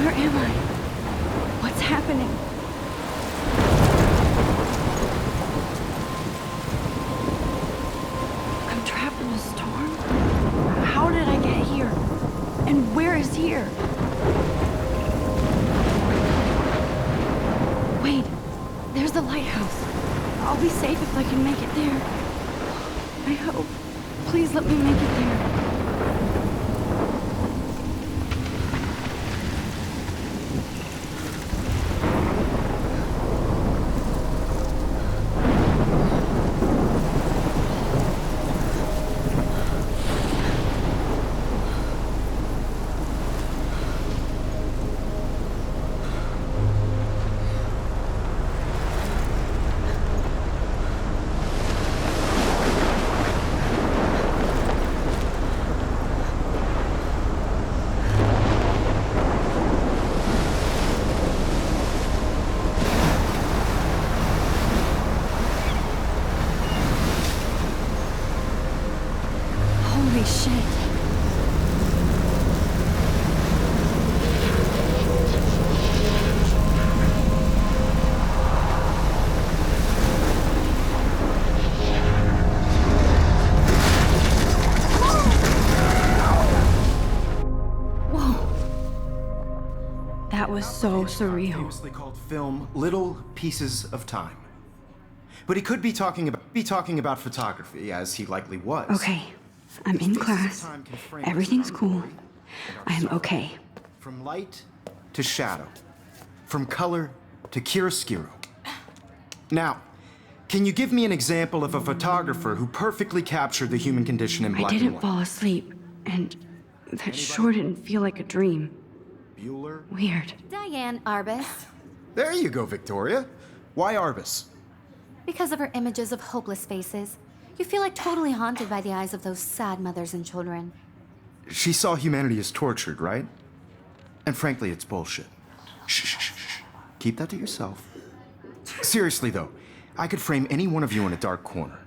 Where am I? What's happening? I'm trapped in a storm? How did I get here? And where is here? Wait, there's the lighthouse. I'll be safe if I can make it there. I hope. Please let me make it there. Holy shit. That was so surreal. Famously called film Little Pieces of Time. But he could be talking about photography, as he likely was. Okay, I'm in class. Everything's cool. I am okay. From light to shadow. From color to chiaroscuro. Now, can you give me an example of a photographer who perfectly captured the human condition in black and I didn't white? fall asleep, and that sure didn't feel like a dream. Bueller? Weird. Diane Arbus. There you go, Victoria. Why Arbus? Because of her images of hopeless faces, you feel like totally haunted by the eyes of those sad mothers and children. She saw humanity as tortured, right? And frankly, it's bullshit. Shh, shh, shh, shh. Keep that to yourself. Seriously, though, I could frame any one of you in a dark corner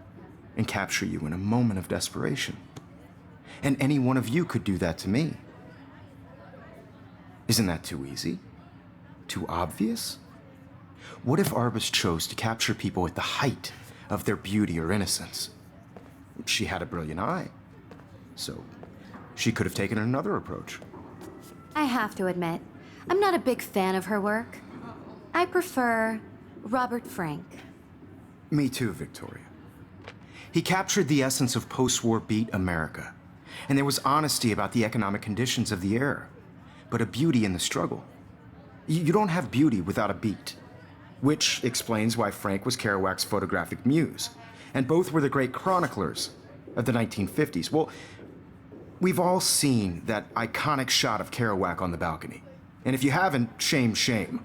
and capture you in a moment of desperation. And any one of you could do that to me. Isn't that too easy? Too obvious? What if Arbus chose to capture people at the height of their beauty or innocence? She had a brilliant eye, so she could have taken another approach. I have to admit, I'm not a big fan of her work. I prefer Robert Frank. Me too, Victoria. He captured the essence of post-war beat America, and there was honesty about the economic conditions of the era, but a beauty in the struggle. You don't have beauty without a beat, which explains why Frank was Kerouac's photographic muse, and both were the great chroniclers of the 1950s. Well, we've all seen that iconic shot of Kerouac on the balcony, and if you haven't, shame, shame.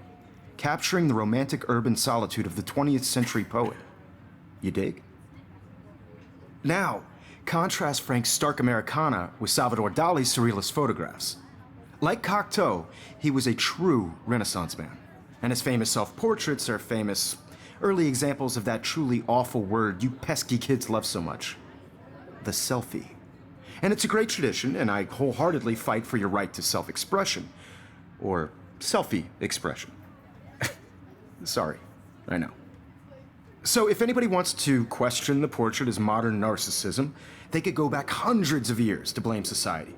Capturing the romantic urban solitude of the 20th century poet. You dig? Now, contrast Frank's stark Americana with Salvador Dali's surrealist photographs. Like Cocteau, he was a true Renaissance man, and his famous self-portraits are famous early examples of that truly awful word you pesky kids love so much, the selfie. And it's a great tradition, and I wholeheartedly fight for your right to self-expression, or selfie expression. Sorry, I know. So if anybody wants to question the portrait as modern narcissism, they could go back hundreds of years to blame society.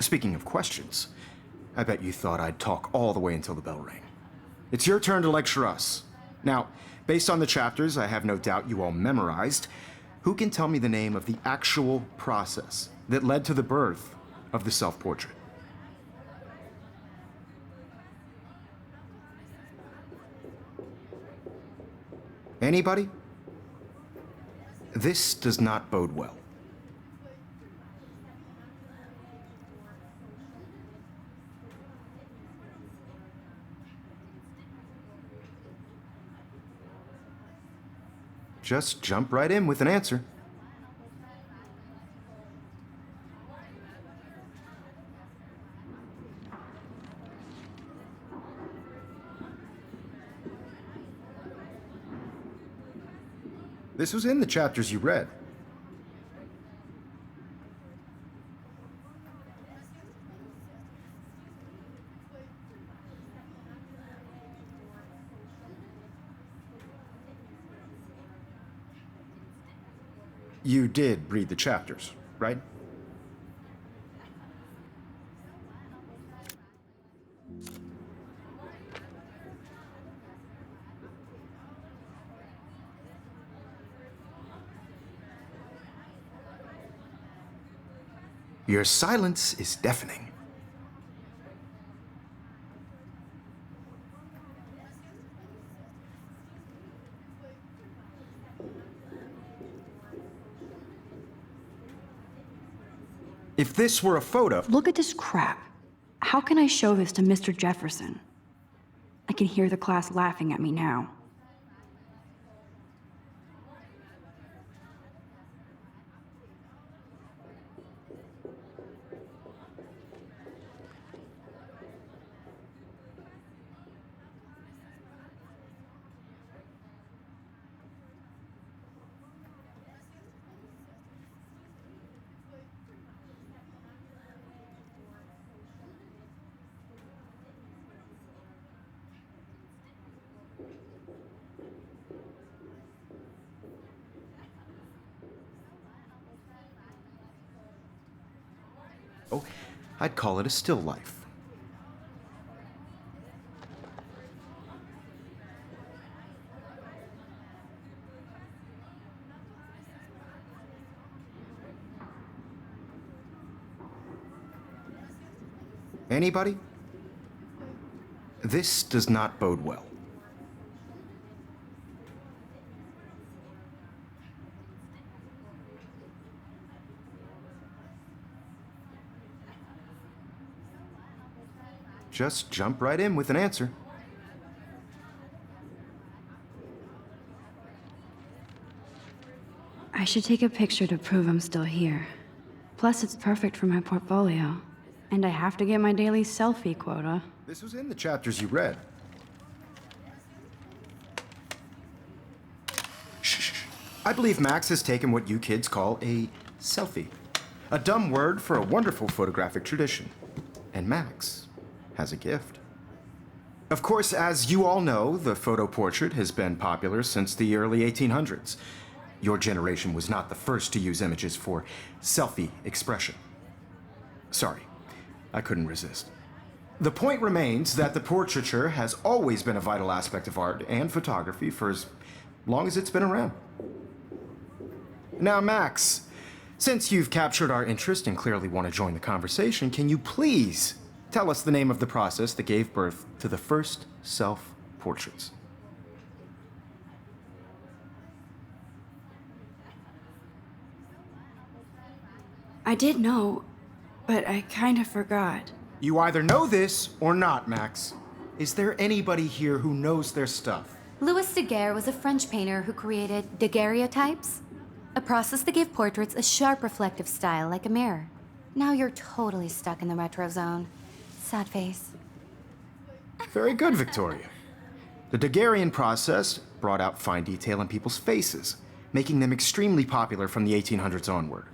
Speaking of questions, I bet you thought I'd talk all the way until the bell rang. It's your turn to lecture us. Now, based on the chapters I have no doubt you all memorized, who can tell me the name of the actual process that led to the birth of the self-portrait? Anybody? This does not bode well. Just jump right in with an answer. This was in the chapters you read. You did read the chapters, right? Your silence is deafening. If this were a photo... Look at this crap. How can I show this to Mr. Jefferson? I can hear the class laughing at me now. Oh, I'd call it a still life. Anybody? This does not bode well. Just jump right in with an answer. I should take a picture to prove I'm still here. Plus, it's perfect for my portfolio. And I have to get my daily selfie quota. This was in the chapters you read. Shh. I believe Max has taken what you kids call a selfie. A dumb word for a wonderful photographic tradition. And Max has a gift. Of course, as you all know, the photo portrait has been popular since the early 1800s. Your generation was not the first to use images for selfie expression. Sorry, I couldn't resist. The point remains that the portraiture has always been a vital aspect of art and photography for as long as it's been around. Now, Max, since you've captured our interest and clearly want to join the conversation, can you please tell us the name of the process that gave birth to the first self-portraits? I did know, but I kind of forgot. You either know this or not, Max. Is there anybody here who knows their stuff? Louis Daguerre was a French painter who created daguerreotypes, a process that gave portraits a sharp reflective style like a mirror. Now you're totally stuck in the retro zone. Sad face. Very good, Victoria. The Daguerrean process brought out fine detail in people's faces, making them extremely popular from the 1800s onward.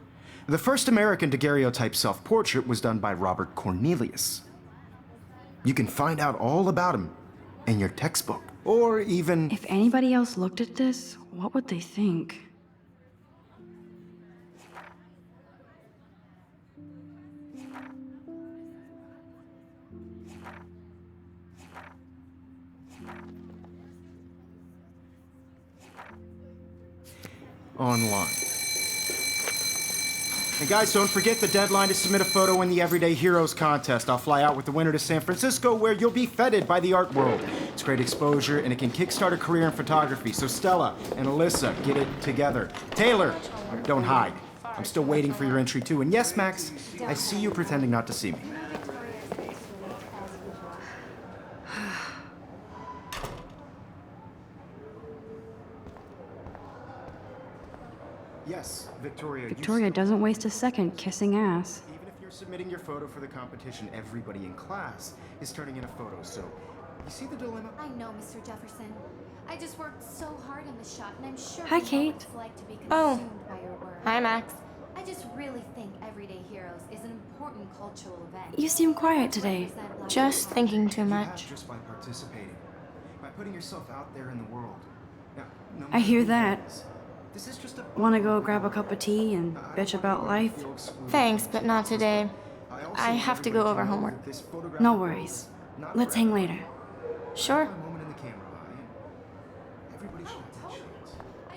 The first American daguerreotype self-portrait was done by Robert Cornelius. You can find out all about him in your textbook, or even... If anybody else looked at this, what would they think? online. And guys, don't forget the deadline to submit a photo in the Everyday Heroes contest. I'll fly out with the winner to San Francisco, where you'll be feted by the art world. It's great exposure, and it can kickstart a career in photography. So Stella and Alyssa, get it together. Taylor, don't hide. I'm still waiting for your entry too. And yes, Max, I see you pretending not to see me. Yes, Victoria. Victoria doesn't waste a second kissing ass. Even if you're submitting your photo for the competition, everybody in class is turning in a photo, so you see the dilemma? I know, Mr. Jefferson. I just worked so hard on the shot, and I'm sure Hi, you know Kate. what it's like to be Oh. consumed by your work. Hi, Max. I just really think Everyday Heroes is an important cultural event. You seem quiet today. Just thinking too You much. have just by participating, by putting yourself out there in the world. Now, no I hear matter who that. it is, This is just a... Wanna go grab a cup of tea and bitch about life? Thanks, but not today. I have to go over homework. No worries. Let's hang later. Sure. I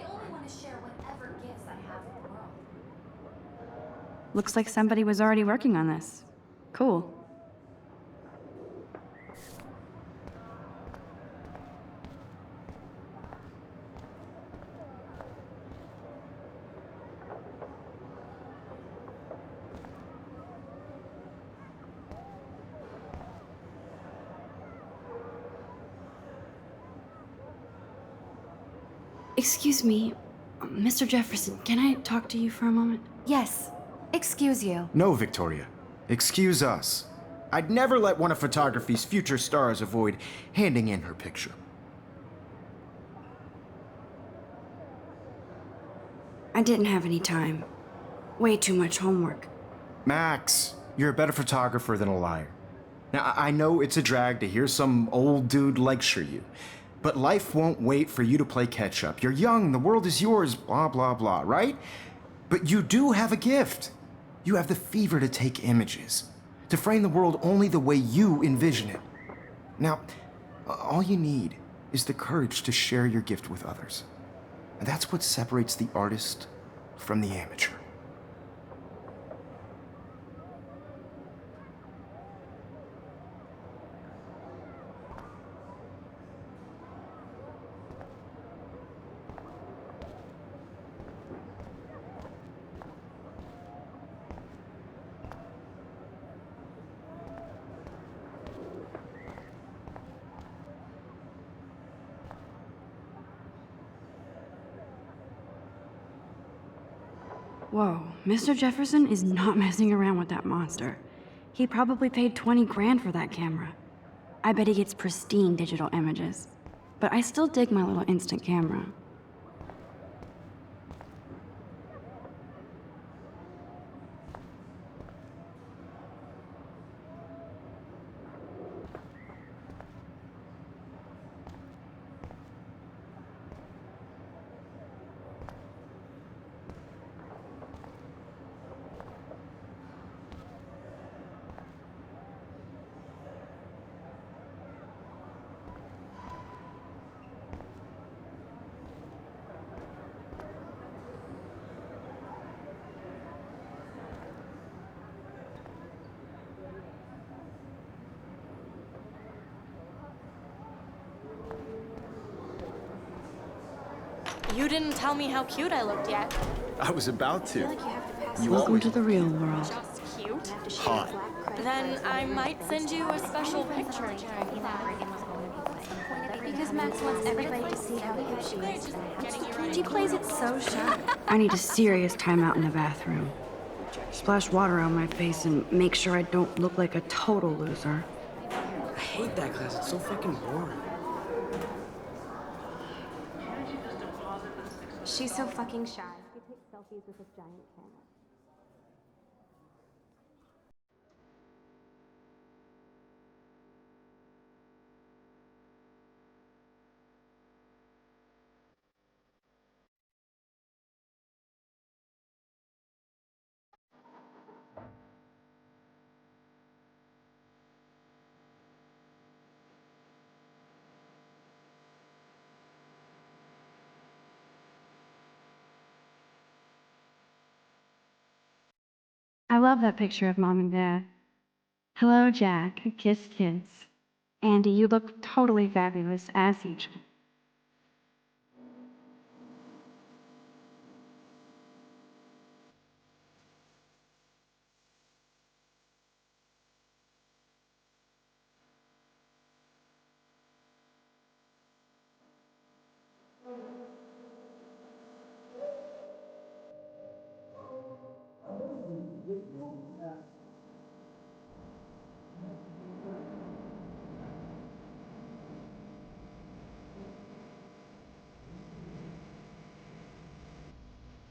only want to share whatever gifts I have with the world. Looks like somebody was already working on this. Cool. Excuse me, Mr. Jefferson, can I talk to you for a moment? Yes. Excuse you. No, Victoria. Excuse us. I'd never let one of photography's future stars avoid handing in her picture. I didn't have any time. Way too much homework. Max, you're a better photographer than a liar. Now, I know it's a drag to hear some old dude lecture you, but life won't wait for you to play catch up. You're young, the world is yours, blah, blah, blah, right? But you do have a gift. You have the fever to take images, to frame the world only the way you envision it. Now, all you need is the courage to share your gift with others. And that's what separates the artist from the amateur. Whoa, Mr. Jefferson is not messing around with that monster. He probably paid 20 grand for that camera. I bet he gets pristine digital images. But I still dig my little instant camera. You didn't tell me how cute I looked yet. I was about to. Welcome to the real world. Just cute? Hot. Then I might send you a special picture. Because Max wants everybody to see how cute she is. Getting She plays it so shy. I need a serious timeout in the bathroom. Splash water on my face and make sure I don't look like a total loser. I hate that class. It's so fucking boring. She's so fucking shy. She takes selfies with this giant camera. I love that picture of Mom and Dad. Hello, Jack. Kiss, kiss. Andy, you look totally fabulous, as usual.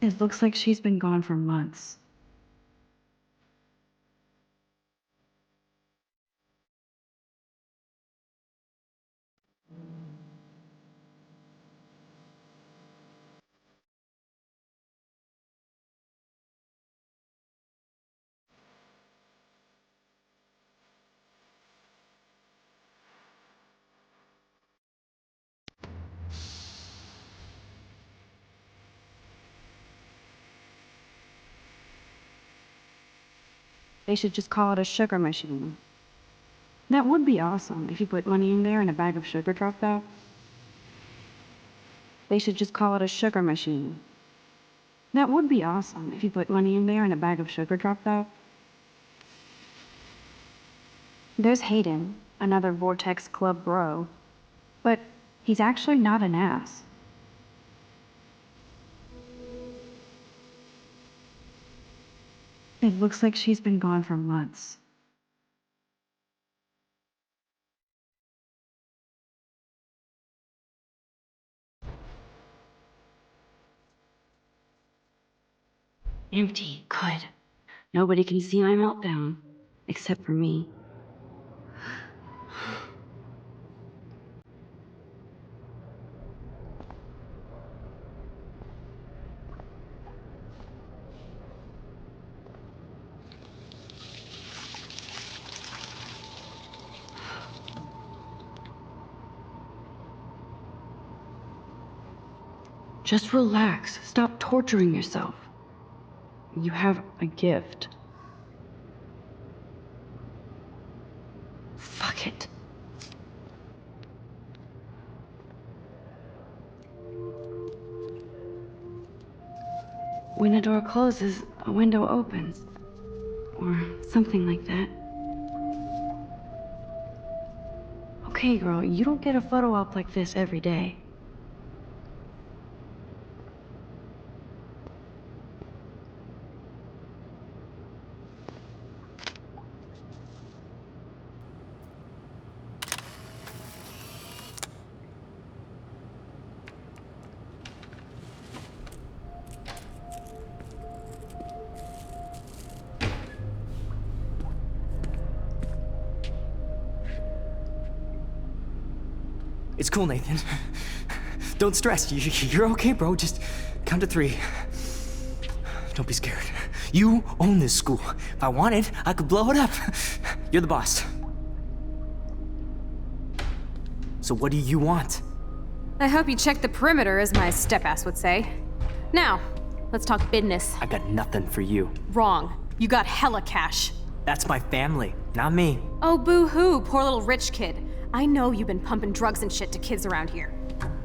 It looks like she's been gone for months. They should just call it a sugar machine. That would be awesome if you put money in there and a bag of sugar dropped out. They should just call it a sugar machine. That would be awesome if you put money in there and a bag of sugar dropped out. There's Hayden, another Vortex Club bro. But he's actually not an ass. It looks like she's been gone for months. Empty. Good. Nobody can see my meltdown, except for me. Just relax. Stop torturing yourself. You have a gift. Fuck it. When a door closes, a window opens. Or something like that. Okay, girl, you don't get a photo op like this every day. It's cool, Nathan. Don't stress. You're okay, bro. Just count to 3. Don't be scared. You own this school. If I wanted, I could blow it up. You're the boss. So what do you want? I hope you checked the perimeter, as my step-ass would say. Now, let's talk business. I got nothing for you. Wrong. You got hella cash. That's my family, not me. Oh, boo-hoo, poor little rich kid. I know you've been pumping drugs and shit to kids around here.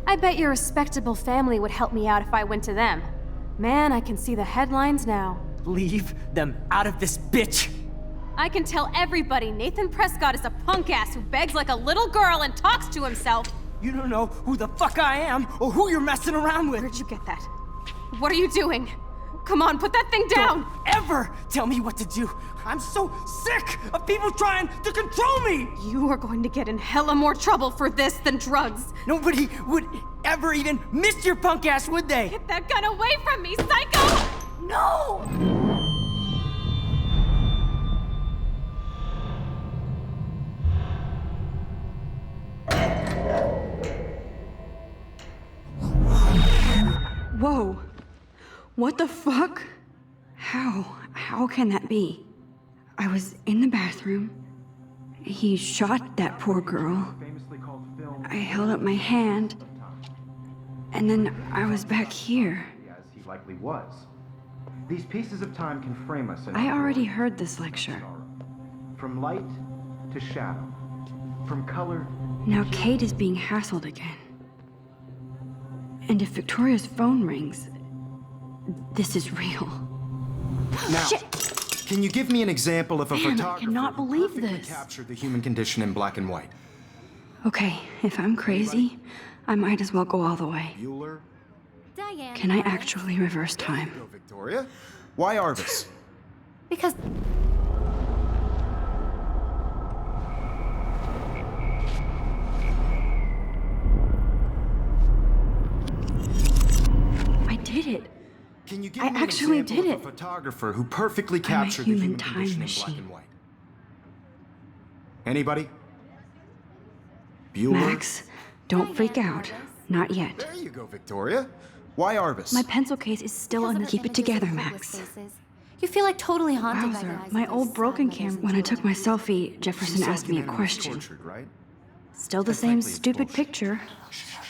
I bet your respectable family would help me out if I went to them. Man, I can see the headlines now. Leave them out of this bitch! I can tell everybody Nathan Prescott is a punk ass who begs like a little girl and talks to himself. You don't know who the fuck I am or who you're messing around with. Where'd you get that? What are you doing? Come on, put that thing down! Don't ever tell me what to do. I'm so sick of people trying to control me! You are going to get in hella more trouble for this than drugs. Nobody would ever even miss your punk ass, would they? Get that gun away from me, psycho! No! Whoa. What the fuck? How can that be? I was in the bathroom. He shot that poor girl. I held up my hand. And then I was back here. As he likely was. These pieces of time can frame us in I our already world. heard this lecture. From light to shadow. From color. Now Kate is being hassled again. And if Victoria's phone rings, this is real. Now, Shit! can you give me an example of a Man, I photographer cannot who believe perfectly this. captured the human condition in black and white? Okay, if I'm crazy, I might as well go all the way. Bueller? Diane. Can I actually reverse time? Go, Victoria. Why Arvis? Because I did it. Can you give I me an actually example did of it. a photographer who perfectly I'm a captured the human human time condition in black machine. and white? Anybody? Bueller? Max, don't freak out. Not yet. There you go, Victoria. Why Arvis? My pencil case is still because on. of her Keep it images together, of homeless Max. faces. You feel like totally haunted by the Wowzer, eyes my of old those broken sad camera. mothers When I and took my children. selfie, Jefferson asked me a question. Tortured, right? Still the That's same likely it's stupid bullshit. picture.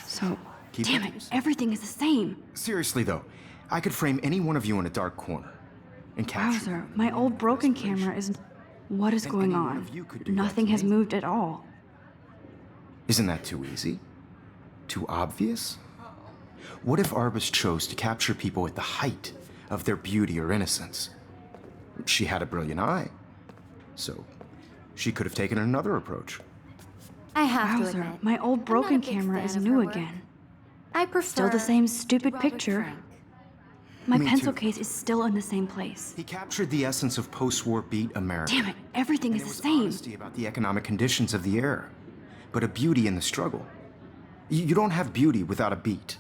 So, Keep damn it. it, everything is the same. Seriously, though, I could frame any one of you in a dark corner and capture you Wowzer, in the my moment old of broken desperation. camera is What is And going any one on? of you could do that Nothing to has me. moved at all. Isn't that too easy? Too obvious? What if Arbus chose to capture people at the height of their beauty or innocence? She had a brilliant eye, so she could have taken another approach. I have to Wowzer, admit, my old I'm broken not a big camera fan is of new her work. again. I prefer Still the same stupid Robert picture. Frank. My Me pencil too. case is still in the same place. He captured the essence of post-war beat America. Damn it, everything And is there the was same. honesty about the economic conditions of the era, but a beauty in the struggle. You don't have beauty without a beat.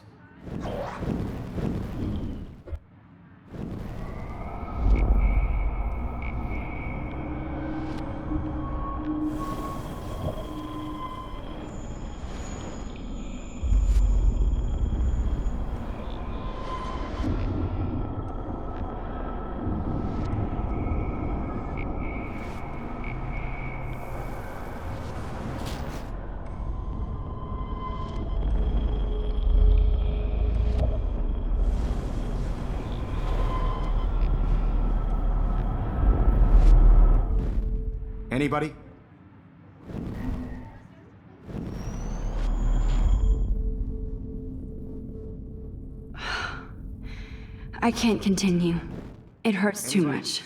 Anybody? I can't continue. It hurts too much.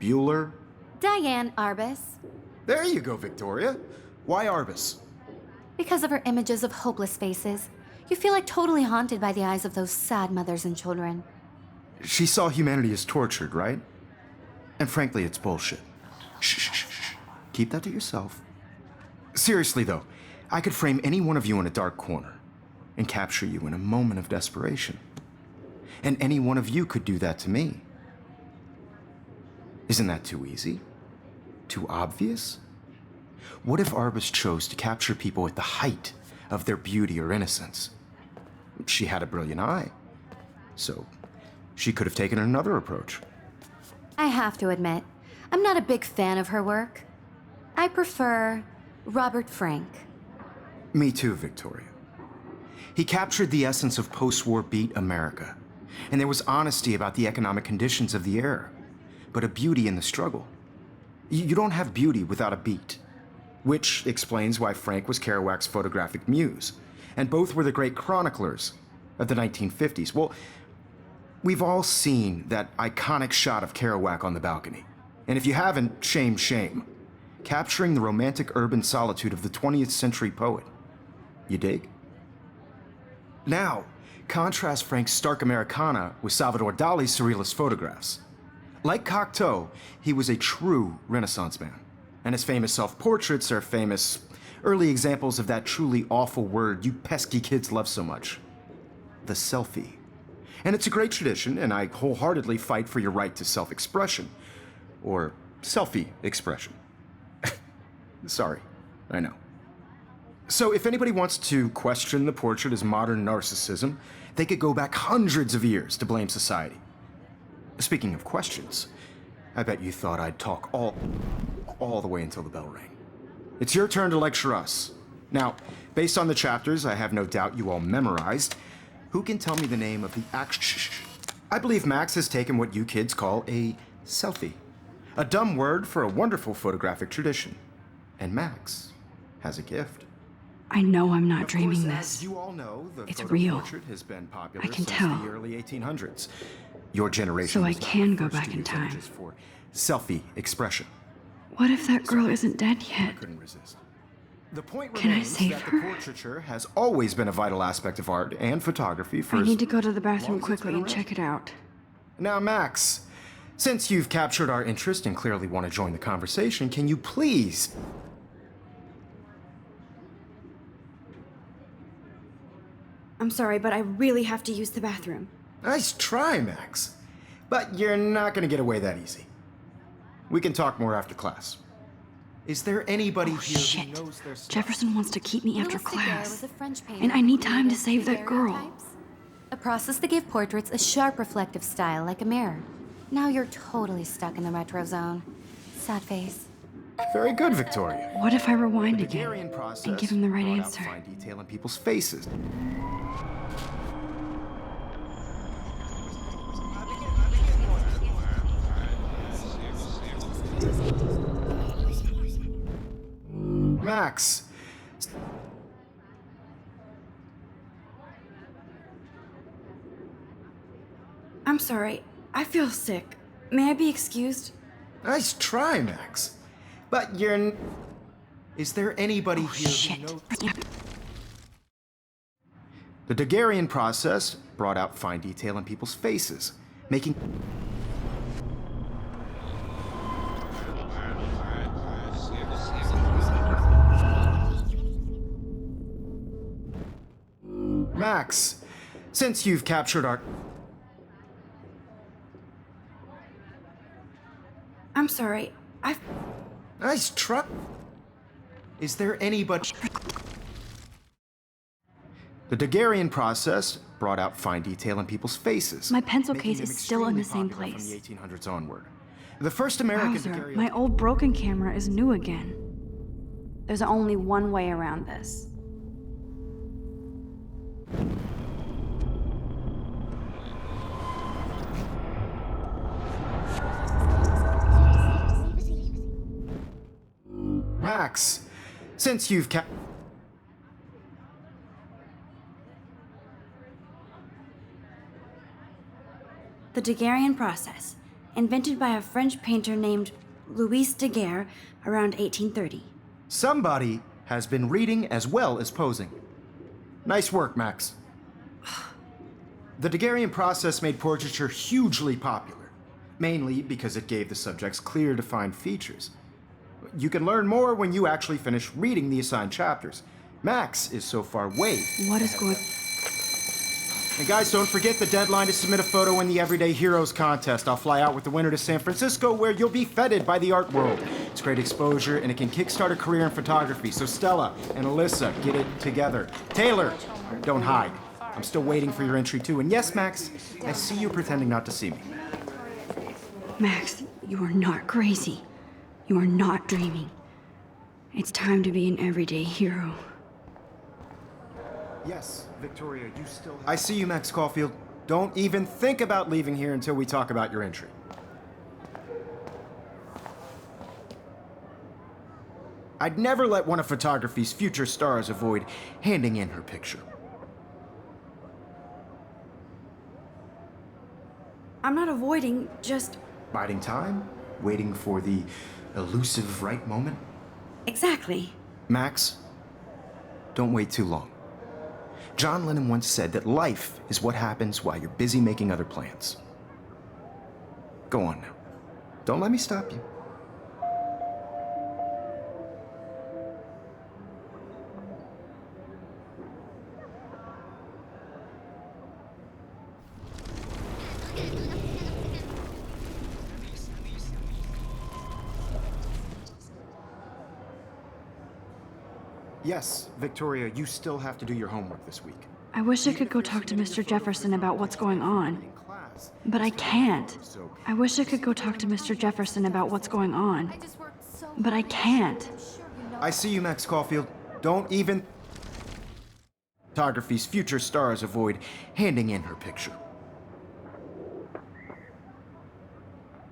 Bueller? Diane Arbus. There you go, Victoria. Why Arbus? Because of her images of hopeless faces, you feel like totally haunted by the eyes of those sad mothers and children. She saw humanity as tortured, right? And frankly, it's bullshit. Shh, shh, shh, shh. Keep that to yourself. Seriously, though, I could frame any one of you in a dark corner and capture you in a moment of desperation. And any one of you could do that to me. Isn't that too easy? Too obvious? What if Arbus chose to capture people at the height of their beauty or innocence? She had a brilliant eye, so she could have taken another approach. I have to admit, I'm not a big fan of her work. I prefer Robert Frank. Me too, Victoria. He captured the essence of post-war beat America, and there was honesty about the economic conditions of the era, but a beauty in the struggle. You don't have beauty without a beat, which explains why Frank was Kerouac's photographic muse, and both were the great chroniclers of the 1950s. Well, we've all seen that iconic shot of Kerouac on the balcony, and if you haven't, shame, shame. Capturing the romantic urban solitude of the 20th century poet. You dig? Now, contrast Frank's stark Americana with Salvador Dali's surrealist photographs. Like Cocteau, he was a true Renaissance man, and his famous self-portraits are famous early examples of that truly awful word you pesky kids love so much. The selfie. And it's a great tradition, and I wholeheartedly fight for your right to self-expression. Or selfie expression. Sorry, I know. So if anybody wants to question the portrait as modern narcissism, they could go back hundreds of years to blame society. Speaking of questions, I bet you thought I'd talk all the way until the bell rang. It's your turn to lecture us. Now, based on the chapters I have no doubt you all memorized, who can tell me the name of the I believe Max has taken what you kids call a selfie. A dumb word for a wonderful photographic tradition. And Max has a gift. I know I'm not Of dreaming course, this. as you all know, the It's photo real. portrait has been popular I can since tell. the early 1800s. Your generation So I was not can the go first to back in use time. images for selfie expression. What if that girl isn't dead yet? Couldn't resist. The point Can I remains save that her? the portraiture has always been a vital aspect of art and photography for I as need to go to the bathroom long as it's quickly been and around. check it out. Now, Max, since you've captured our interest and clearly want to join the conversation, can you please... I'm sorry, but I really have to use the bathroom. Nice try, Max. But you're not going to get away that easy. We can talk more after class. Is there anybody Oh, here shit. who knows their stuff? Jefferson wants to keep me after Louis Daguerre class. was a French painter And I who need time to created save that girl. daguerreotypes, a process that gave portraits a sharp reflective style like a mirror. Now you're totally stuck in the retro zone. Sad face. Very good, Victoria. What if I rewind The again Daguerrean process and give him the right brought out answer? fine detail in people's faces. Max. I'm sorry. I feel sick. May I be excused? Nice try, Max. But Is there anybody here Shit. who knows? The Daguerrean process brought out fine detail in people's faces, making... Max, since you've captured our... I'm sorry. Nice try. Is there anybody... The Daguerrean process brought out fine detail in people's faces. My pencil making case them is still in the extremely same popular place. From the 1800s onward. The first American Wowzer, daguerreotype... my old broken camera is new again. There's only one way around this. Max, since you've The Daguerrean process, invented by a French painter named Louis Daguerre around 1830. Somebody has been reading as well as posing. Nice work, Max. The Daguerrean process made portraiture hugely popular, mainly because it gave the subjects clear, defined features. You can learn more when you actually finish reading the assigned chapters. Max is so far way... What is going... And guys, don't forget the deadline to submit a photo in the Everyday Heroes contest. I'll fly out with the winner to San Francisco, where you'll be feted by the art world. It's great exposure, and it can kickstart a career in photography. So Stella and Alyssa, get it together. Taylor, don't hide. I'm still waiting for your entry too. And yes, Max, I see you pretending not to see me. Max, you are not crazy. You are not dreaming. It's time to be an everyday hero. Yes, Victoria, you still... I see you, Max Caulfield. Don't even think about leaving here until we talk about your entry. I'd never let one of photography's future stars avoid handing in her picture. I'm not avoiding, just... Biding time? Waiting for the elusive right moment? Exactly. Max, don't wait too long. John Lennon once said that life is what happens while you're busy making other plans. Go on now. Don't let me stop you. Yes, Victoria, you still have to do your homework this week. I wish I could go talk to Mr. Jefferson about what's going on. But I can't. I wish I could go talk to Mr. Jefferson about what's going on. But I can't. I see you, Max Caulfield. Don't even... Photography's future stars avoid handing in her picture.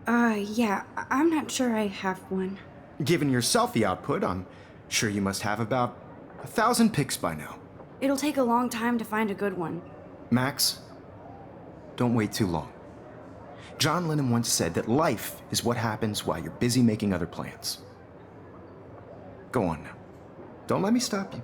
Yeah, I'm not sure I have one. Given your selfie output, I'm sure you must have about 1,000 pics by now. It'll take a long time to find a good one. Max, don't wait too long. John Lennon once said that life is what happens while you're busy making other plans. Go on now. Don't let me stop you.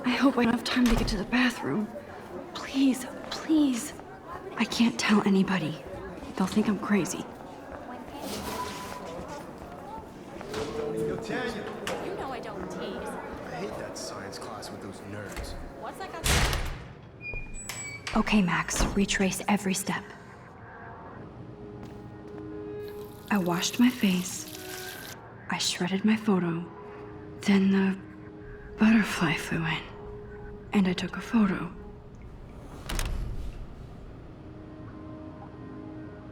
I hope I have enough time to get to the bathroom. Please, please. I can't tell anybody. They'll think I'm crazy. You know I don't tease. I hate that science class with those nerds. What's that got Okay, Max, retrace every step. I washed my face. I shredded my photo. Then the butterfly flew in. And I took a photo.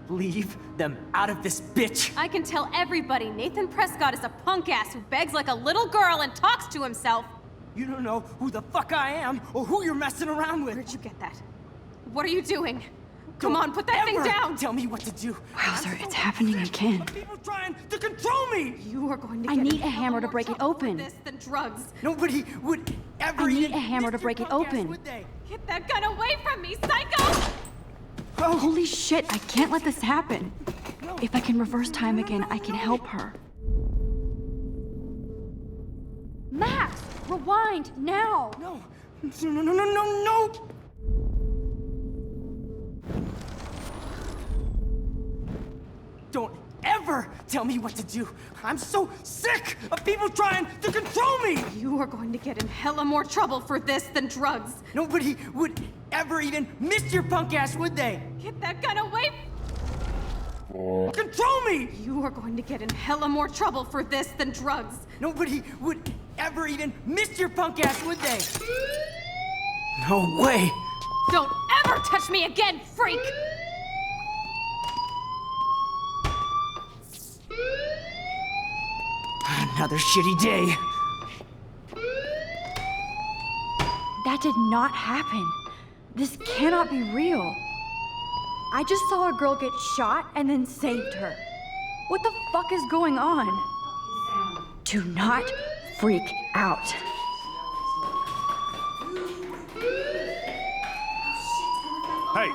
Leave them out of this bitch! I can tell everybody Nathan Prescott is a punk ass who begs like a little girl and talks to himself. You don't know who the fuck I am or who you're messing around with. Where'd you get that? What are you doing? Come on, put that thing down! Tell me what to do. Wowzer, it's happening again. People trying to control me! You are going to I get need in a hell hammer to more break it trouble for open. this than drugs. Nobody would ever I need even a hammer to miss break your it punk ass, open. would they? Get that gun away from me, psycho! Oh, Holy shit, I can't let this happen. If I can reverse time again, I can help her. Max! Rewind, now! no. No. Don't ever tell me what to do. I'm so sick of people trying to control me! You are going to get in hella more trouble for this than drugs. Nobody would ever even miss your punk ass, would they? Get that gun away! Control me! You are going to get in hella more trouble for this than drugs. Nobody would ever even miss your punk ass, would they? No way! Don't ever touch me again, freak! Another shitty day. That did not happen. This cannot be real. I just saw a girl get shot and then saved her. What the fuck is going on? Do not freak out. Hey,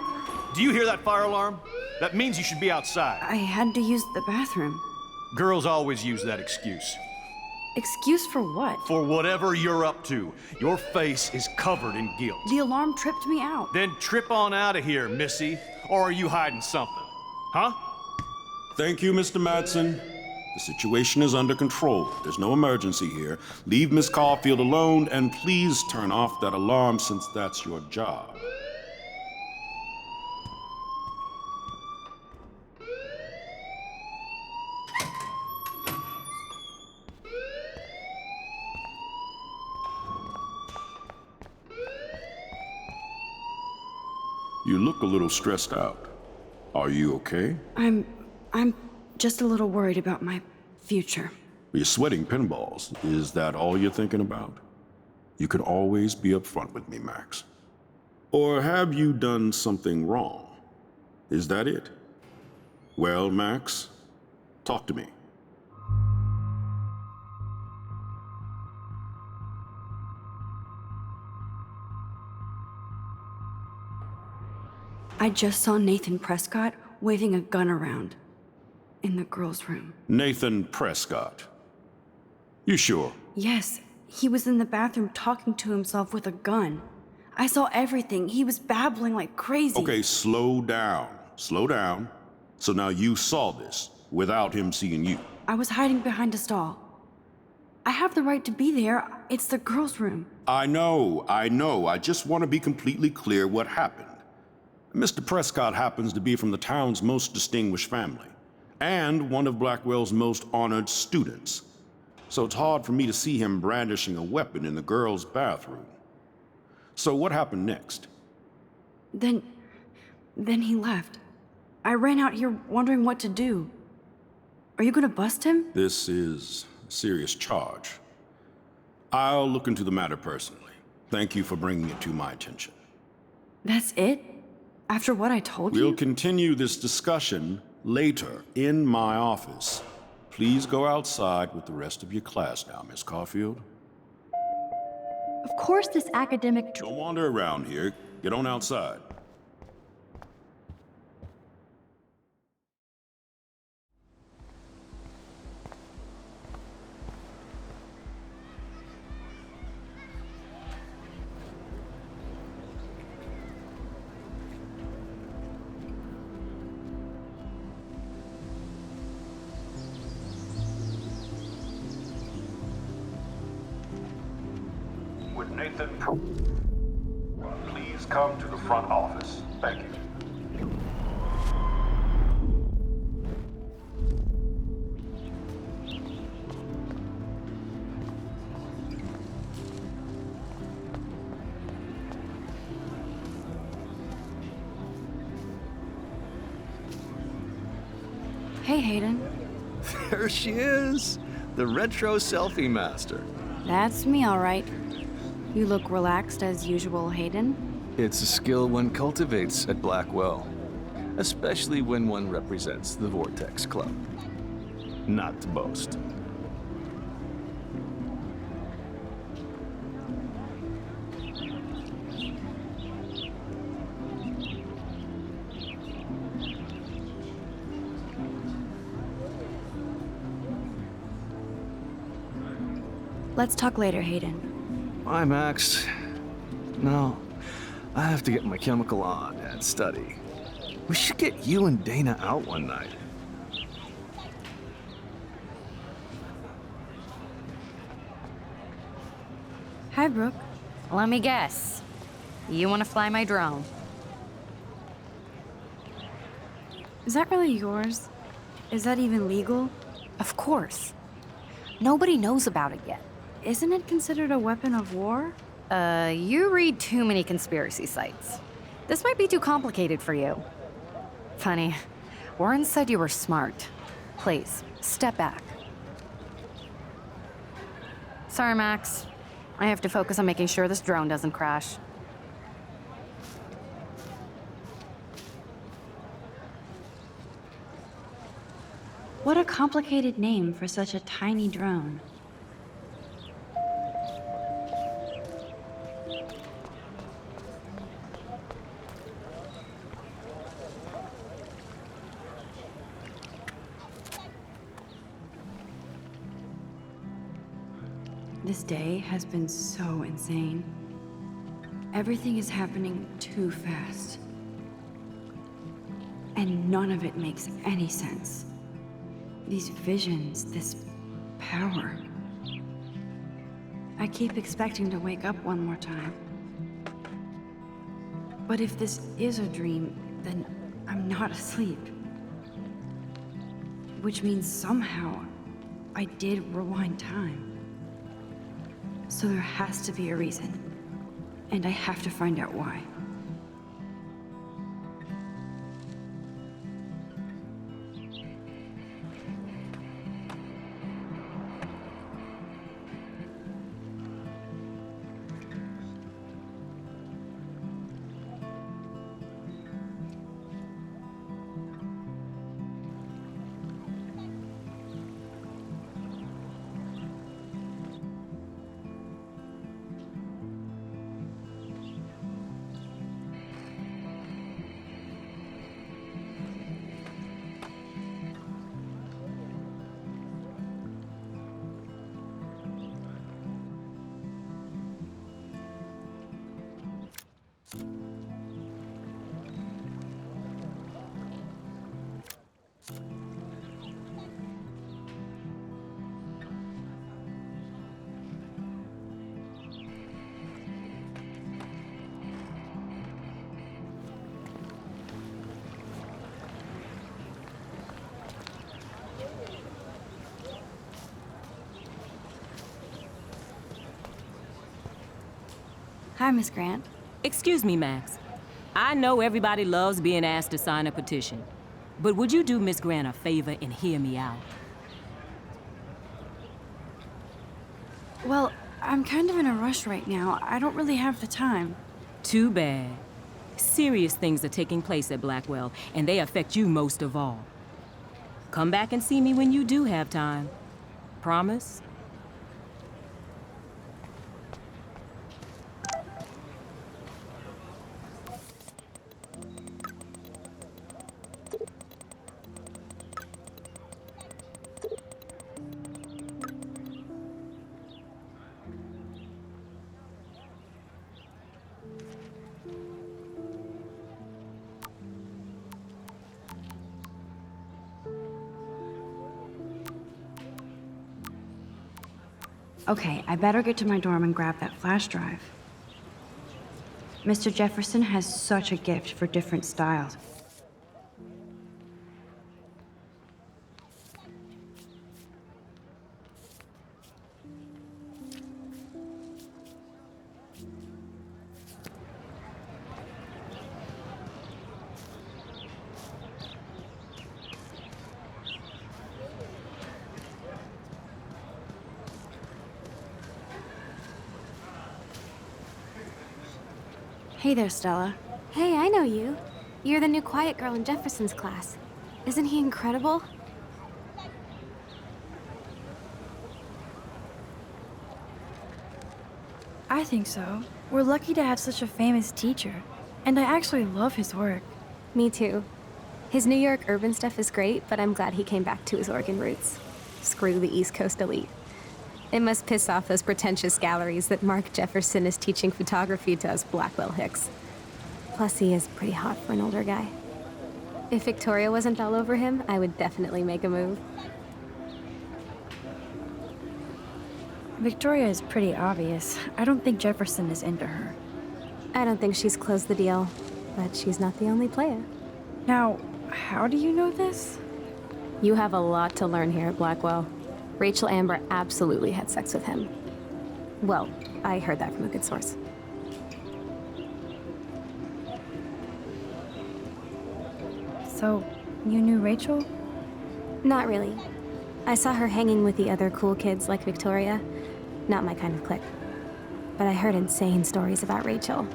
do you hear that fire alarm? That means you should be outside. I had to use the bathroom. Girls always use that excuse. Excuse for what? For whatever you're up to, your face is covered in guilt. The alarm tripped me out. Then trip on out of here, Missy. Or are you hiding something? Huh? Thank you, Mr. Madsen. The situation is under control. There's no emergency here. Leave Miss Caulfield alone, and please turn off that alarm since that's your job. You look a little stressed out. Are you okay? I'm just a little worried about my future. You're sweating pinballs. Is that all you're thinking about? You can always be upfront with me, Max. Or have you done something wrong? Is that it? Well, Max, talk to me. I just saw Nathan Prescott waving a gun around in the girls' room. Nathan Prescott. You sure? Yes, he was in the bathroom talking to himself with a gun. I saw everything. He was babbling like crazy. Okay, slow down. Slow down. So now you saw this without him seeing you. I was hiding behind a stall. I have the right to be there. It's the girls' room. I know. I just want to be completely clear what happened. Mr. Prescott happens to be from the town's most distinguished family, and one of Blackwell's most honored students. So it's hard for me to see him brandishing a weapon in the girls' bathroom. So what happened next? Then he left. I ran out here wondering what to do. Are you gonna bust him? This is a serious charge. I'll look into the matter personally. Thank you for bringing it to my attention. That's it? After what I told you? We'll continue this discussion later in my office. Please go outside with the rest of your class now, Miss Caulfield. Of course this academic... Don't wander around here. Get on outside. With Nathan, please come to the front office. Thank you. Hey, Hayden. There she is, the retro selfie master. That's me, all right. You look relaxed as usual, Hayden. It's a skill one cultivates at Blackwell, especially when one represents the Vortex Club. Not to boast. Let's talk later, Hayden. Bye, Max. No, I have to get my chemical on and study. We should get you and Dana out one night. Hi, Brooke. Let me guess. You want to fly my drone? Is that really yours? Is that even legal? Of course. Nobody knows about it yet. Isn't it considered a weapon of war? You read too many conspiracy sites. This might be too complicated for you. Funny, Warren said you were smart. Please, step back. Sorry, Max. I have to focus on making sure this drone doesn't crash. What a complicated name for such a tiny drone. This day has been so insane. Everything is happening too fast. And none of it makes any sense. These visions, this power. I keep expecting to wake up one more time. But if this is a dream, then I'm not asleep. Which means somehow I did rewind time. So there has to be a reason. And I have to find out why. Hi, Miss Grant. Excuse me, Max. I know everybody loves being asked to sign a petition, but would you do Miss Grant a favor and hear me out? Well, I'm kind of in a rush right now. I don't really have the time. Too bad. Serious things are taking place at Blackwell, and they affect you most of all. Come back and see me when you do have time. Promise? Okay, I better get to my dorm and grab that flash drive. Mr. Jefferson has such a gift for different styles. Hey there, Stella. Hey, I know you. You're the new quiet girl in Jefferson's class. Isn't he incredible? I think so. We're lucky to have such a famous teacher. And I actually love his work. Me too. His New York urban stuff is great, but I'm glad he came back to his Oregon roots. Screw the East Coast elite. It must piss off those pretentious galleries that Mark Jefferson is teaching photography to us Blackwell hicks. Plus, he is pretty hot for an older guy. If Victoria wasn't all over him, I would definitely make a move. Victoria is pretty obvious. I don't think Jefferson is into her. I don't think she's closed the deal, but she's not the only player. Now, how do you know this? You have a lot to learn here at Blackwell. Rachel Amber absolutely had sex with him. Well, I heard that from a good source. So, you knew Rachel? Not really. I saw her hanging with the other cool kids like Victoria. Not my kind of clique. But I heard insane stories about Rachel.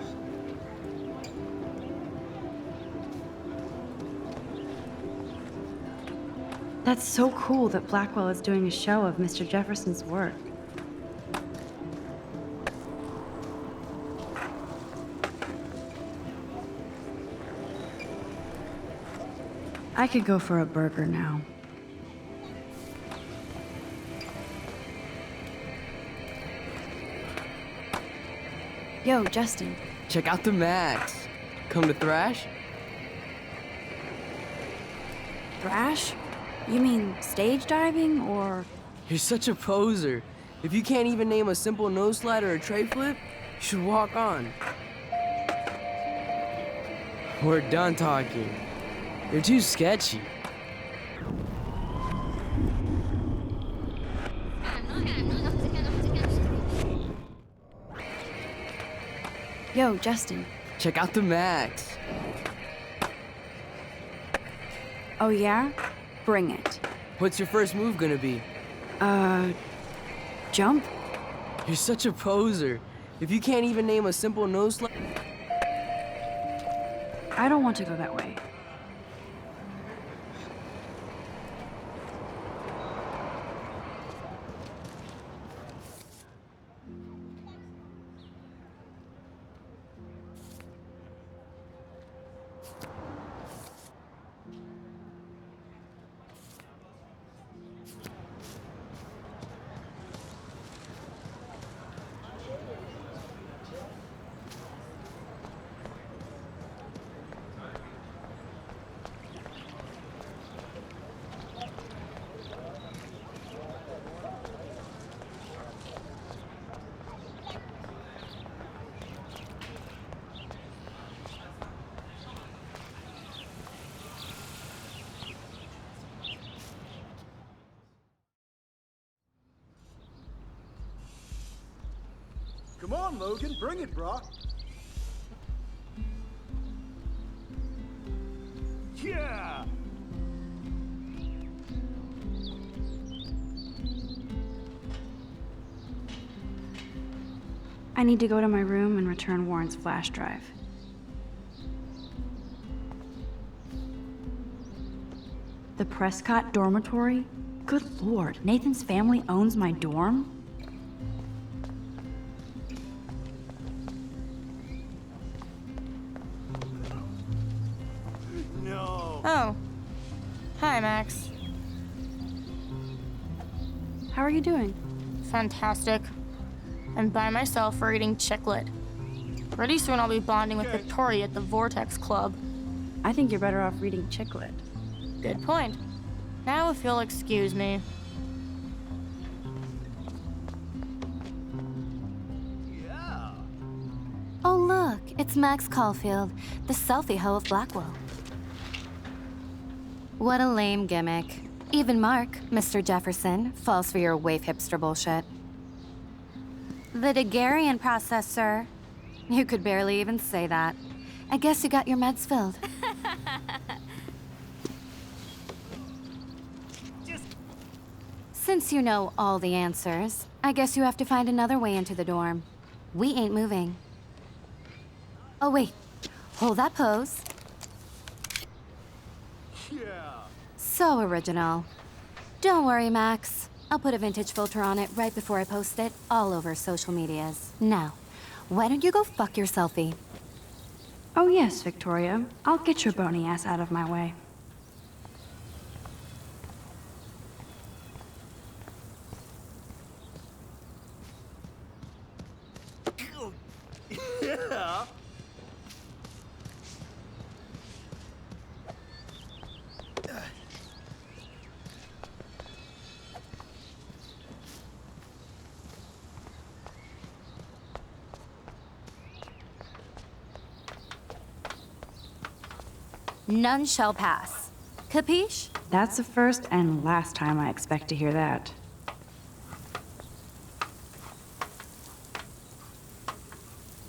That's so cool that Blackwell is doing a show of Mr. Jefferson's work. I could go for a burger now. Yo, Justin. Check out the Max. Come to thrash? Thrash? You mean stage diving, or...? You're such a poser. If you can't even name a simple nose slide or a tray flip, you should walk on. We're done talking. You're too sketchy. Yo, Justin. Check out the Max. Oh yeah? Bring it. What's your first move gonna be? Jump? You're such a poser. If you can't even name a simple nose slide... I don't want to go that way. Come on, Logan, bring it, brah. Yeah! I need to go to my room and return Warren's flash drive. The Prescott dormitory? Good lord, Nathan's family owns my dorm? No! Oh. Hi, Max. How are you doing? Fantastic. I'm by myself reading Chicklet. Pretty soon I'll be bonding with Victoria at the Vortex Club. I think you're better off reading Chicklet. Good point. Now if you'll excuse me. Yeah! Oh, look, it's Max Caulfield, the selfie hoe of Blackwell. What a lame gimmick. Even Mark, Mr. Jefferson, falls for your wave hipster bullshit. The Daguerrean process, sir. You could barely even say that. I guess you got your meds filled. Since you know all the answers, I guess you have to find another way into the dorm. We ain't moving. Oh, wait. Hold that pose. Yeah. So original. Don't worry, Max. I'll put a vintage filter on it right before I post it all over social medias. Now, why don't you go fuck your selfie? Oh yes, Victoria. I'll get your bony ass out of my way. Yeah. None shall pass. Capiche? That's the first and last time I expect to hear that.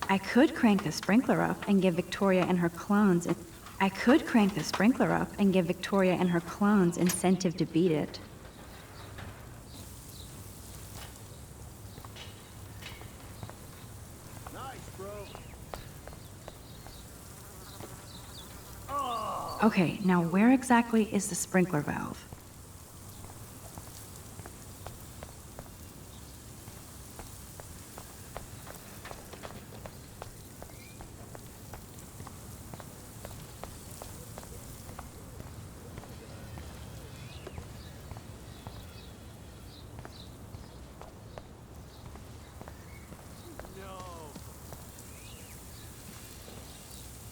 I could crank the sprinkler up and give Victoria and her clones incentive to beat it. Nice, bro. Okay, now where exactly is the sprinkler valve?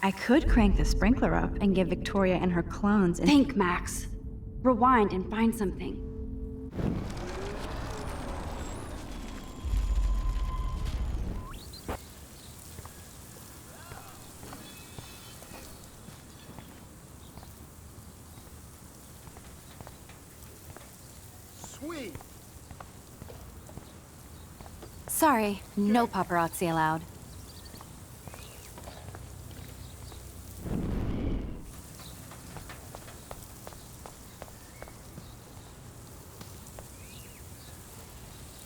I could crank the sprinkler up and give Victoria and her clones. Think, Max. Rewind and find something. Sweet. Sorry, no paparazzi allowed.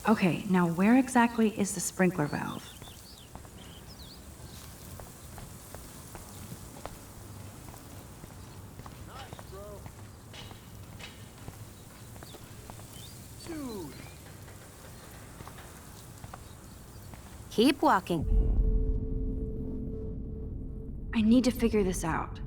Okay, now where exactly is the sprinkler valve? Nice, bro. Dude. Keep walking. I need to figure this out.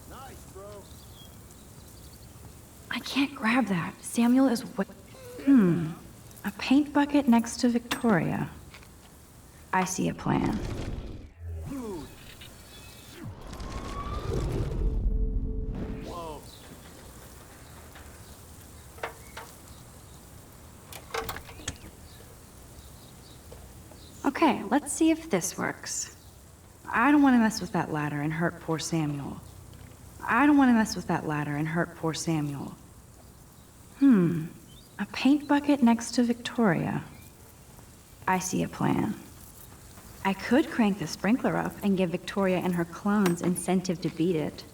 Nice, bro. I can't grab that. Samuel is what? A paint bucket next to Victoria. I see a plan. Dude. Whoa. Okay, let's see if this works. I don't want to mess with that ladder and hurt poor Samuel. A paint bucket next to Victoria. I see a plan. I could crank the sprinkler up and give Victoria and her clones incentive to beat it.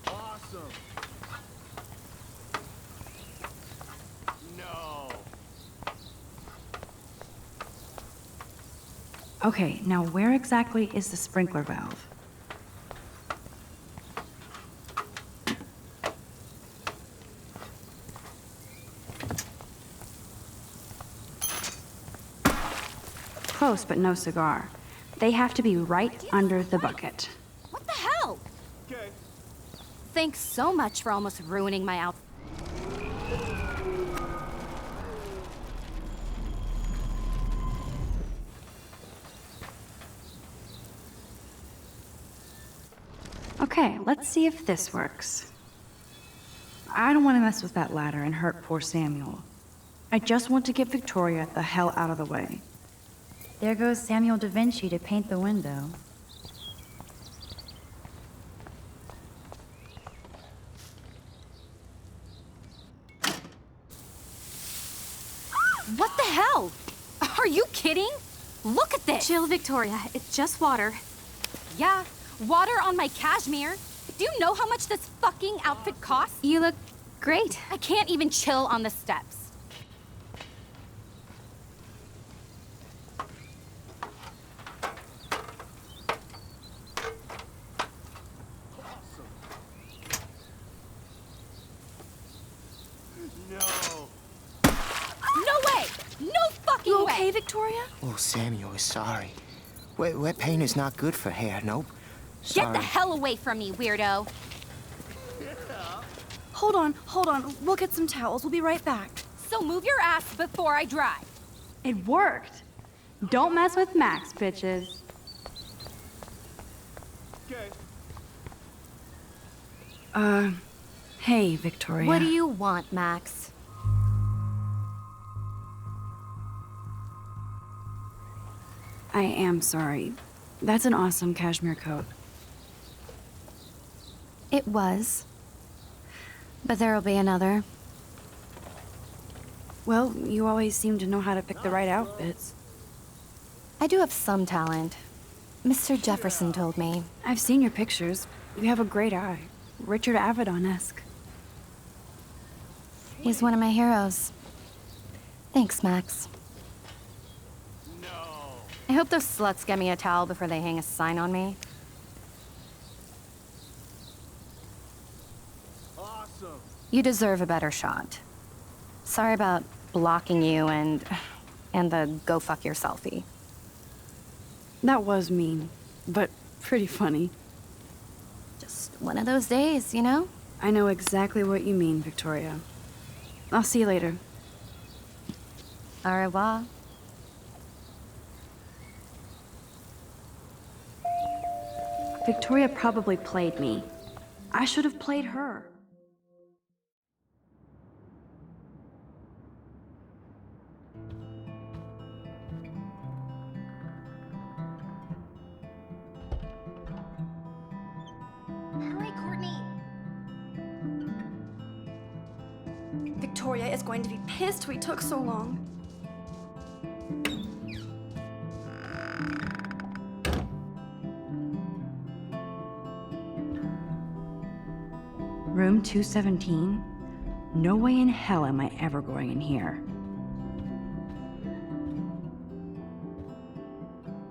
Awesome. No. Okay, now where exactly is the sprinkler valve? Close, but no cigar. They have to be right under the bucket. What the hell? Okay. Thanks so much for almost ruining my outfit. Okay, let's see if this works. I don't want to mess with that ladder and hurt poor Samuel. I just want to get Victoria the hell out of the way. There goes Samuel da Vinci to paint the window. What the hell? Are you kidding? Look at this! Chill, Victoria. It's just water. Yeah, water on my cashmere. Do you know how much this fucking outfit costs? You look great. I can't even chill on the steps. No. No way! No fucking You way! okay, Victoria? Oh, Samuel is sorry. Wet paint is not good for hair, nope. Get Sorry. the hell away from me, weirdo! Hold on. We'll get some towels. We'll be right back. So move your ass before I dry. It worked. Don't mess with Max, bitches. Okay. Hey, Victoria. What do you want, Max? I am sorry. That's an awesome cashmere coat. It was. But there'll be another. Well, you always seem to know how to pick the right outfits. I do have some talent. Mr. Jefferson told me. I've seen your pictures. You have a great eye. Richard Avedon-esque. He's one of my heroes. Thanks, Max. No. I hope those sluts get me a towel before they hang a sign on me. Awesome. You deserve a better shot. Sorry about blocking you and the go fuck your selfie. That was mean, but pretty funny. Just one of those days, you know? I know exactly what you mean, Victoria. I'll see you later. Au revoir. Victoria probably played me. I should have played her. Hurry, Courtney. Victoria is going to be pissed we took so long. Room 217? No way in hell am I ever going in here.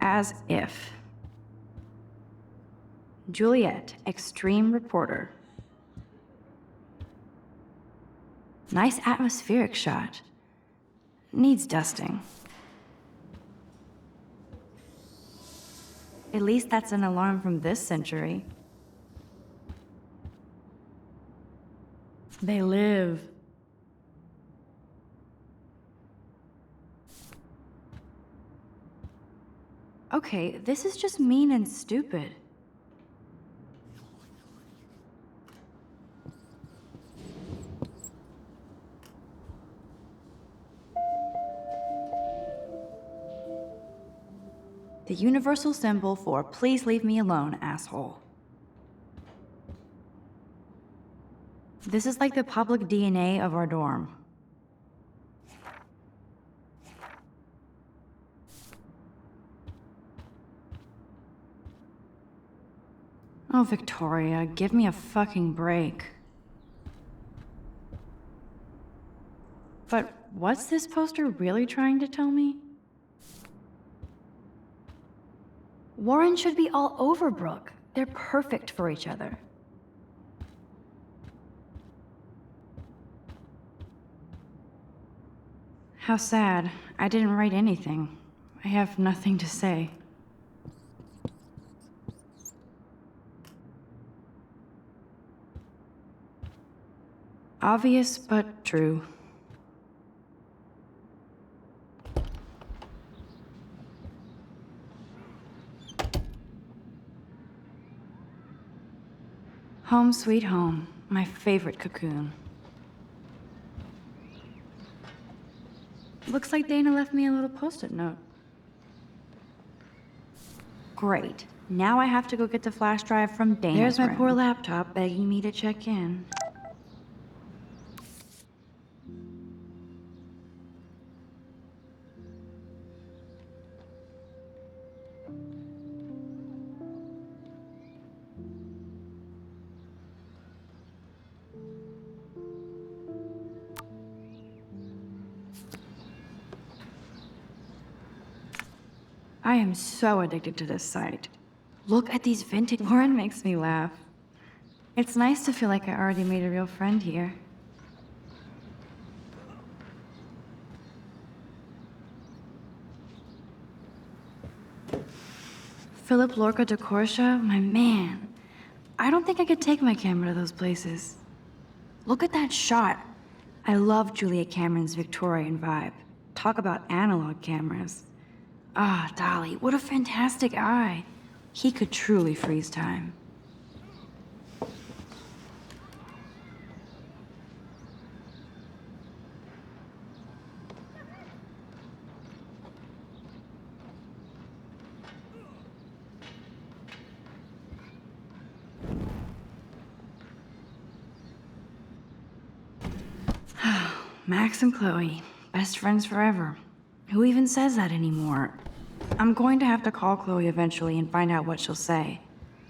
As if. Juliet, extreme reporter. Nice atmospheric shot. Needs dusting. At least that's an alarm from this century. They live. Okay, this is just mean and stupid. The universal symbol for please leave me alone, asshole. This is like the public DNA of our dorm. Oh, Victoria, give me a fucking break. But what's this poster really trying to tell me? Warren should be all over Brooke. They're perfect for each other. How sad. I didn't write anything. I have nothing to say. Obvious, but true. Home sweet home, my favorite cocoon. Looks like Dana left me a little post-it note. Great. Now I have to go get the flash drive from Dana's There's my room. Poor laptop begging me to check in. I am so addicted to this site. Look at these vintage. Lauren makes me laugh. It's nice to feel like I already made a real friend here. Philip Lorca de Corsia, my man. I don't think I could take my camera to those places. Look at that shot. I love Julia Cameron's Victorian vibe. Talk about analog cameras. Ah, Dolly, what a fantastic eye. He could truly freeze time. Max and Chloe, best friends forever. Who even says that anymore? I'm going to have to call Chloe eventually and find out what she'll say.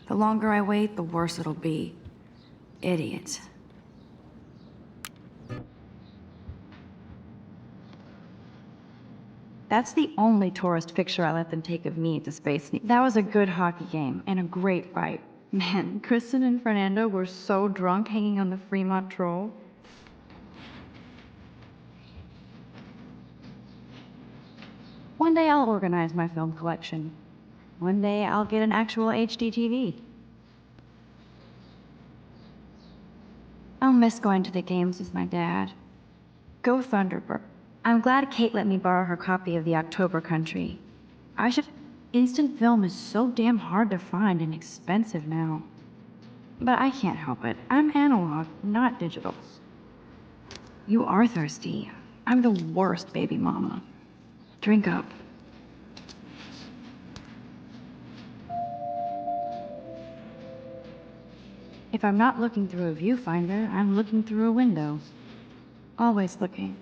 The longer I wait, the worse it'll be. Idiot. That's the only tourist picture I let them take of me at the Space Needle. That was a good hockey game and a great fight. Man, Kristen and Fernando were so drunk hanging on the Fremont Troll. One day I'll organize my film collection. One day I'll get an actual HD TV. I'll miss going to the games with my dad. Go Thunderbird. I'm glad Kate let me borrow her copy of the October Country. Instant film is so damn hard to find and expensive now. But I can't help it. I'm analog, not digital. You are thirsty. I'm the worst baby mama. Drink up. If I'm not looking through a viewfinder, I'm looking through a window. Always looking.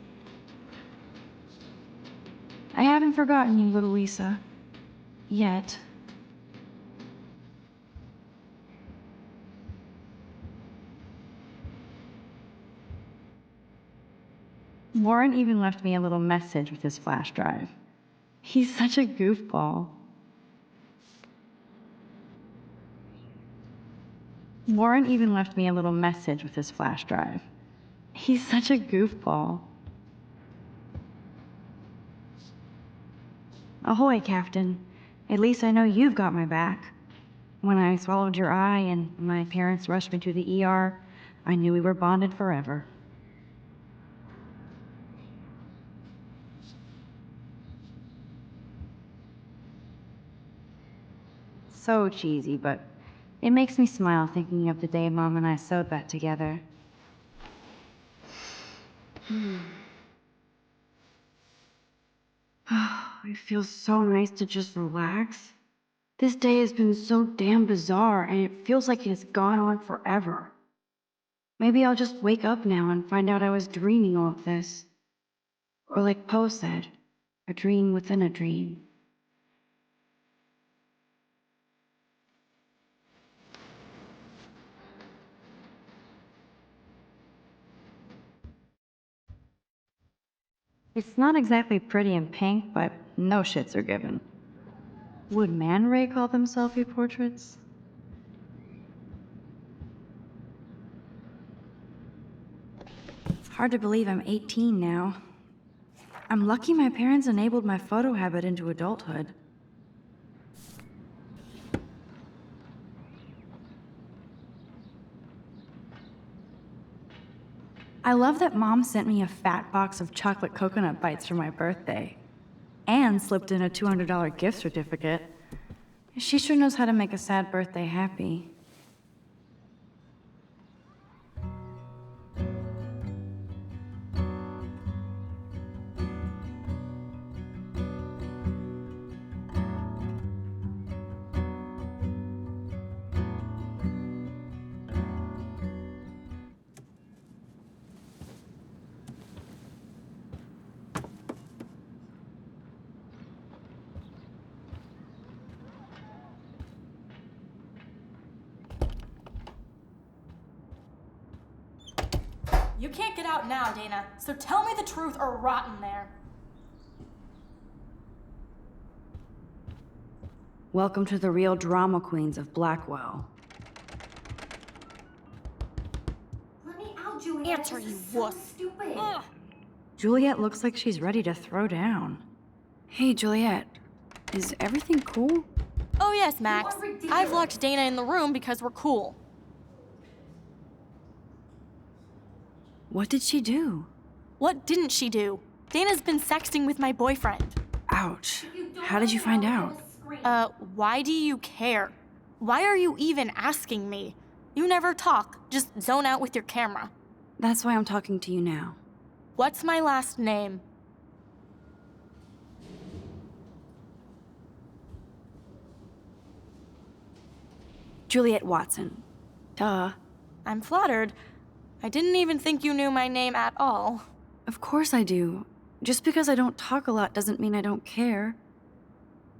I haven't forgotten you, little Lisa. Yet. Warren even left me a little message with his flash drive. He's such a goofball. Warren even left me a little message with his flash drive. He's such a goofball. Ahoy, Captain. At least I know you've got my back. When I swallowed your eye and my parents rushed me to the ER, I knew we were bonded forever. So cheesy, but it makes me smile thinking of the day Mom and I sewed that together. It feels so nice to just relax. This day has been so damn bizarre, and it feels like it has gone on forever. Maybe I'll just wake up now and find out I was dreaming all of this. Or like Poe said, a dream within a dream. It's not exactly pretty and pink, but no shits are given. Would Man Ray call them selfie portraits? Hard to believe I'm 18 now. I'm lucky my parents enabled my photo habit into adulthood. I love that Mom sent me a fat box of chocolate coconut bites for my birthday. And slipped in a $200 gift certificate. She sure knows how to make a sad birthday happy. You can't get out now, Dana, so tell me the truth or rot in there. Welcome to the real drama queens of Blackwell. Let me out, Juliet. Answer, This you is so wuss. stupid. Ugh. Juliet looks like she's ready to throw down. Hey, Juliet. Is everything cool? Oh yes, Max. You are ridiculous. I've locked Dana in the room because we're cool. What did she do? What didn't she do? Dana's been sexting with my boyfriend. Ouch. How did you find out? Why do you care? Why are you even asking me? You never talk, just zone out with your camera. That's why I'm talking to you now. What's my last name? Juliet Watson. Duh. I'm flattered. I didn't even think you knew my name at all. Of course I do. Just because I don't talk a lot doesn't mean I don't care.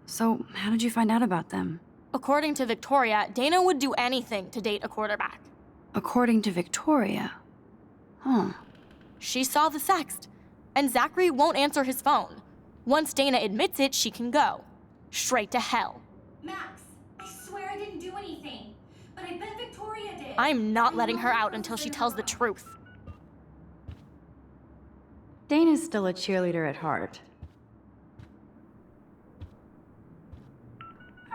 So, how did you find out about them? According to Victoria, Dana would do anything to date a quarterback. According to Victoria. Huh. She saw the sext, and Zachary won't answer his phone. Once Dana admits it, she can go. Straight to hell. Max, I swear I didn't do anything. But I bet Victoria did. I'm not letting her out until she tells the truth. Dana's still a cheerleader at heart.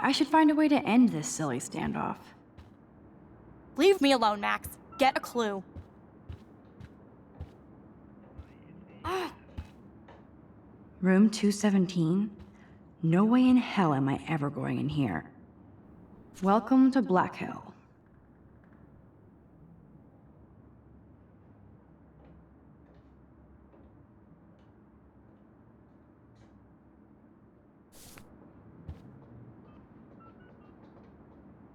I should find a way to end this silly standoff. Leave me alone, Max. Get a clue. Room 217? No way in hell am I ever going in here. Welcome to Black Hill.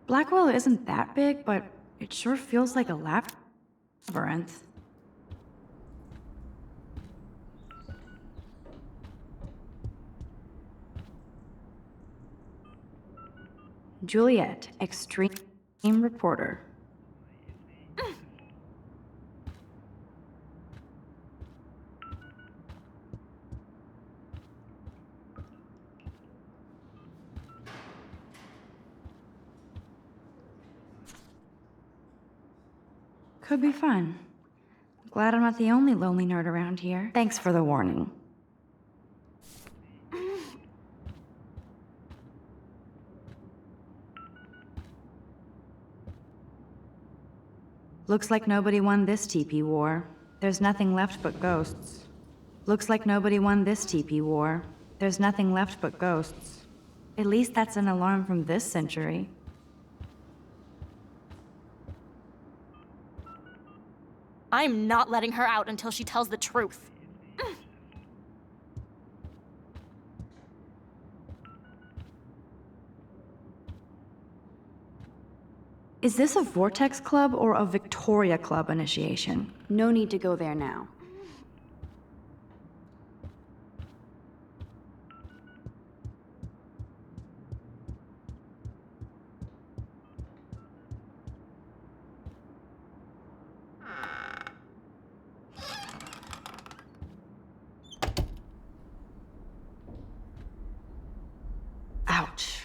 Blackwell isn't that big, but it sure feels like a labyrinth. Juliet, extreme reporter. Could be fun. Glad I'm not the only lonely nerd around here. Thanks for the warning. Looks like nobody won this TP war. There's nothing left but ghosts. Looks like nobody won this TP war. There's nothing left but ghosts. At least that's an alarm from this century. I'm not letting her out until she tells the truth. Is this a Vortex Club or a Victoria Club initiation? No need to go there now. Ouch.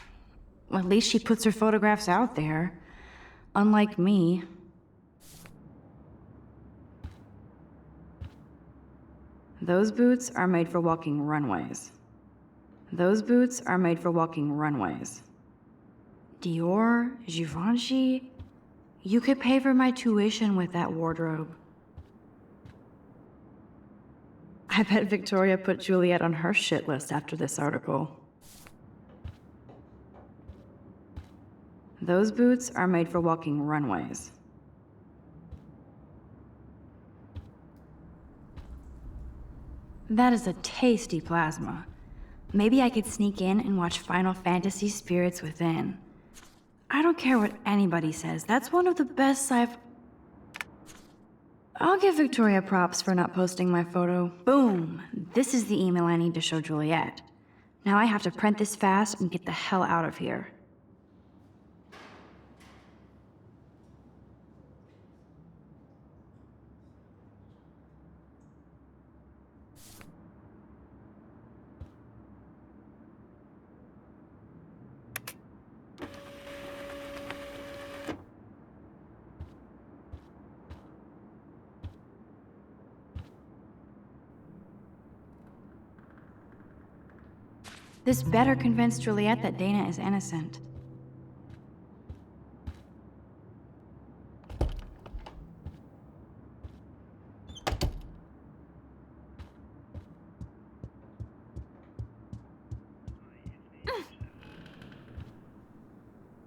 Well, at least she puts her photographs out there. Unlike me. Those boots are made for walking runways. Those boots are made for walking runways. Dior, Givenchy. You could pay for my tuition with that wardrobe. I bet Victoria put Juliet on her shit list after this article. Those boots are made for walking runways. That is a tasty plasma. Maybe I could sneak in and watch Final Fantasy Spirits Within. I don't care what anybody says, that's one of the best I'll give Victoria props for not posting my photo. Boom! This is the email I need to show Juliet. Now I have to print this fast and get the hell out of here. This better convince Juliet that Dana is innocent.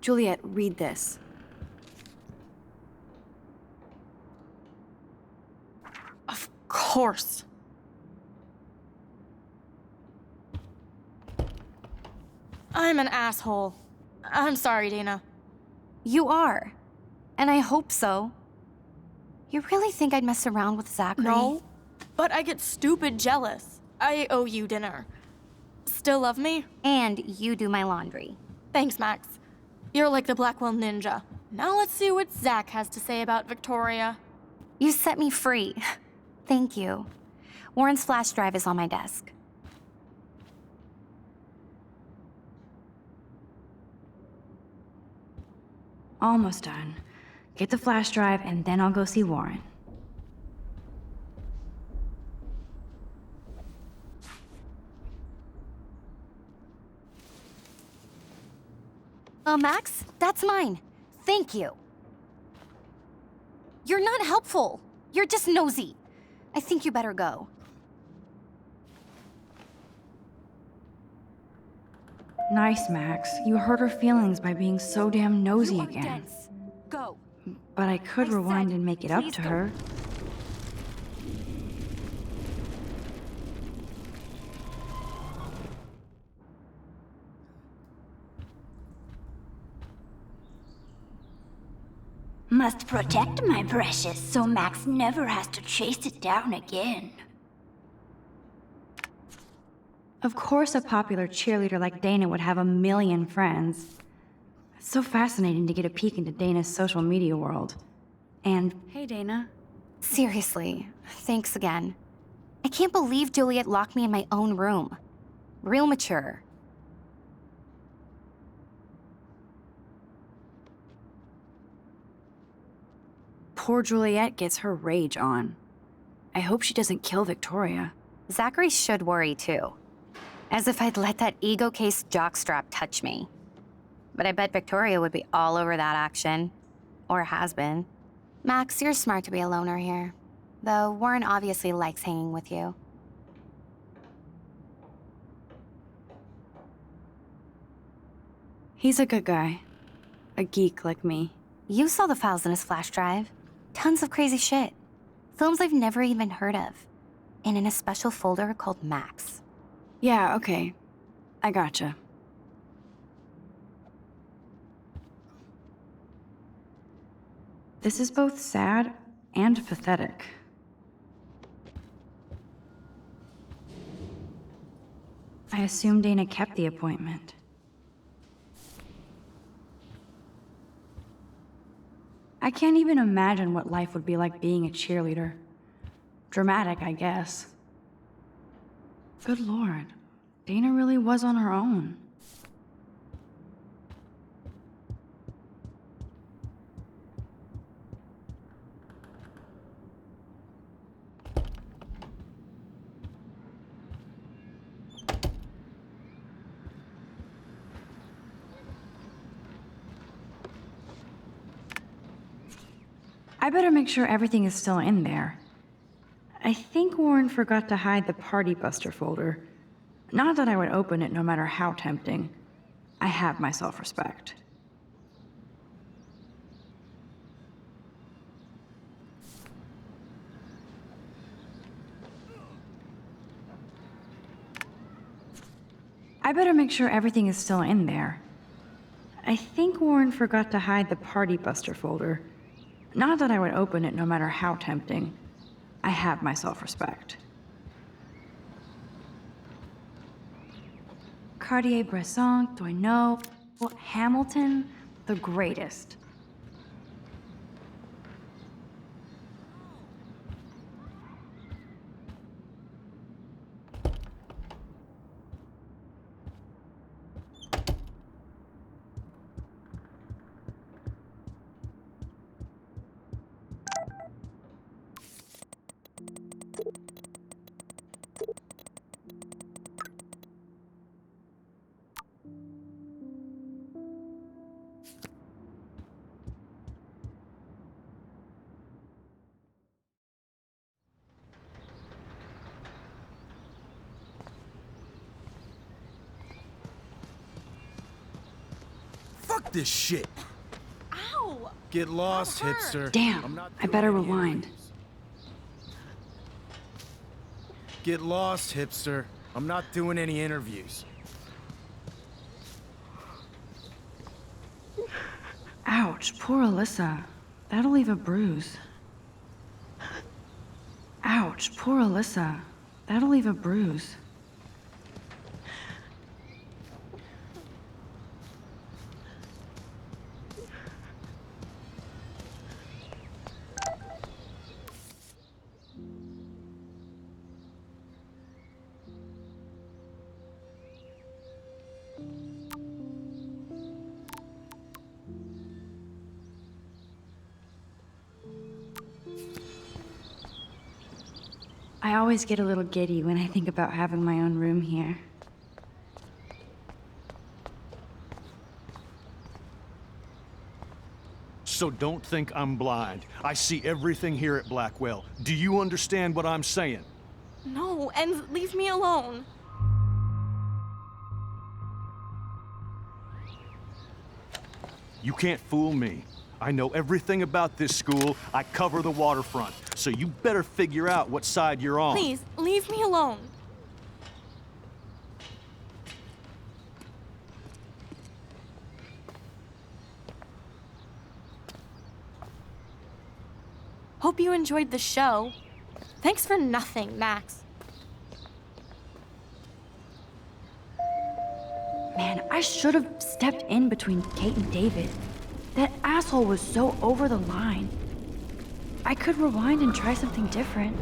Juliet, read this. Of course. I'm an asshole. I'm sorry, Dana. You are. And I hope so. You really think I'd mess around with Zachary? No, but I get stupid jealous. I owe you dinner. Still love me? And you do my laundry. Thanks, Max. You're like the Blackwell Ninja. Now let's see what Zach has to say about Victoria. You set me free. Thank you. Warren's flash drive is on my desk. Almost done. Get the flash drive and then I'll go see Warren. Max, that's mine. Thank you. You're not helpful. You're just nosy. I think you better go. Nice, Max. You hurt her feelings by being so damn nosy again. Dense. Go. But I could rewind and make it up to her. Must protect my precious so Max never has to chase it down again. Of course a popular cheerleader like Dana would have a million friends. It's so fascinating to get a peek into Dana's social media world. And, hey Dana. Seriously, thanks again. I can't believe Juliet locked me in my own room. Real mature. Poor Juliet gets her rage on. I hope she doesn't kill Victoria. Zachary should worry too. As if I'd let that ego-cased jockstrap touch me. But I bet Victoria would be all over that action. Or has been. Max, you're smart to be a loner here. Though Warren obviously likes hanging with you. He's a good guy. A geek like me. You saw the files in his flash drive. Tons of crazy shit. Films I've never even heard of. And in a special folder called Max. Yeah, okay. I gotcha. This is both sad and pathetic. I assume Dana kept the appointment. I can't even imagine what life would be like being a cheerleader. Dramatic, I guess. Good Lord, Dana really was on her own. I better make sure everything is still in there. I think Warren forgot to hide the Party Buster folder. Not that I would open it no matter how tempting. I have my self-respect. I better make sure everything is still in there. I think Warren forgot to hide the Party Buster folder. Not that I would open it no matter how tempting. I have my self-respect. Cartier-Bresson, Doisneau, Hamilton, the greatest. this shit. Ow! Get lost, hipster. Damn, I better rewind. Get lost, hipster. I'm not doing any interviews. Ouch, poor Alyssa. That'll leave a bruise. Ouch, poor Alyssa. That'll leave a bruise. I always get a little giddy when I think about having my own room here. So don't think I'm blind. I see everything here at Blackwell. Do you understand what I'm saying? No, and leave me alone. You can't fool me. I know everything about this school. I cover the waterfront. So you better figure out what side you're on. Please, leave me alone. Hope you enjoyed the show. Thanks for nothing, Max. Man, I should have stepped in between Kate and David. That asshole was so over the line. I could rewind and try something different.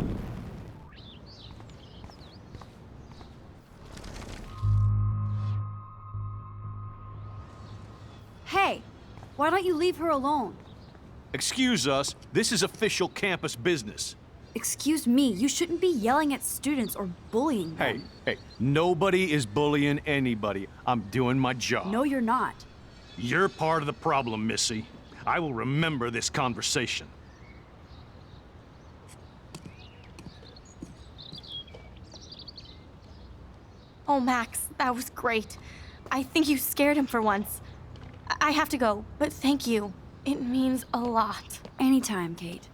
Hey, why don't you leave her alone? Excuse us, this is official campus business. Excuse me, you shouldn't be yelling at students or bullying them. Hey, nobody is bullying anybody. I'm doing my job. No, you're not. You're part of the problem, Missy. I will remember this conversation. Oh, Max, that was great. I think you scared him for once. I have to go, but thank you. It means a lot. Anytime, Kate.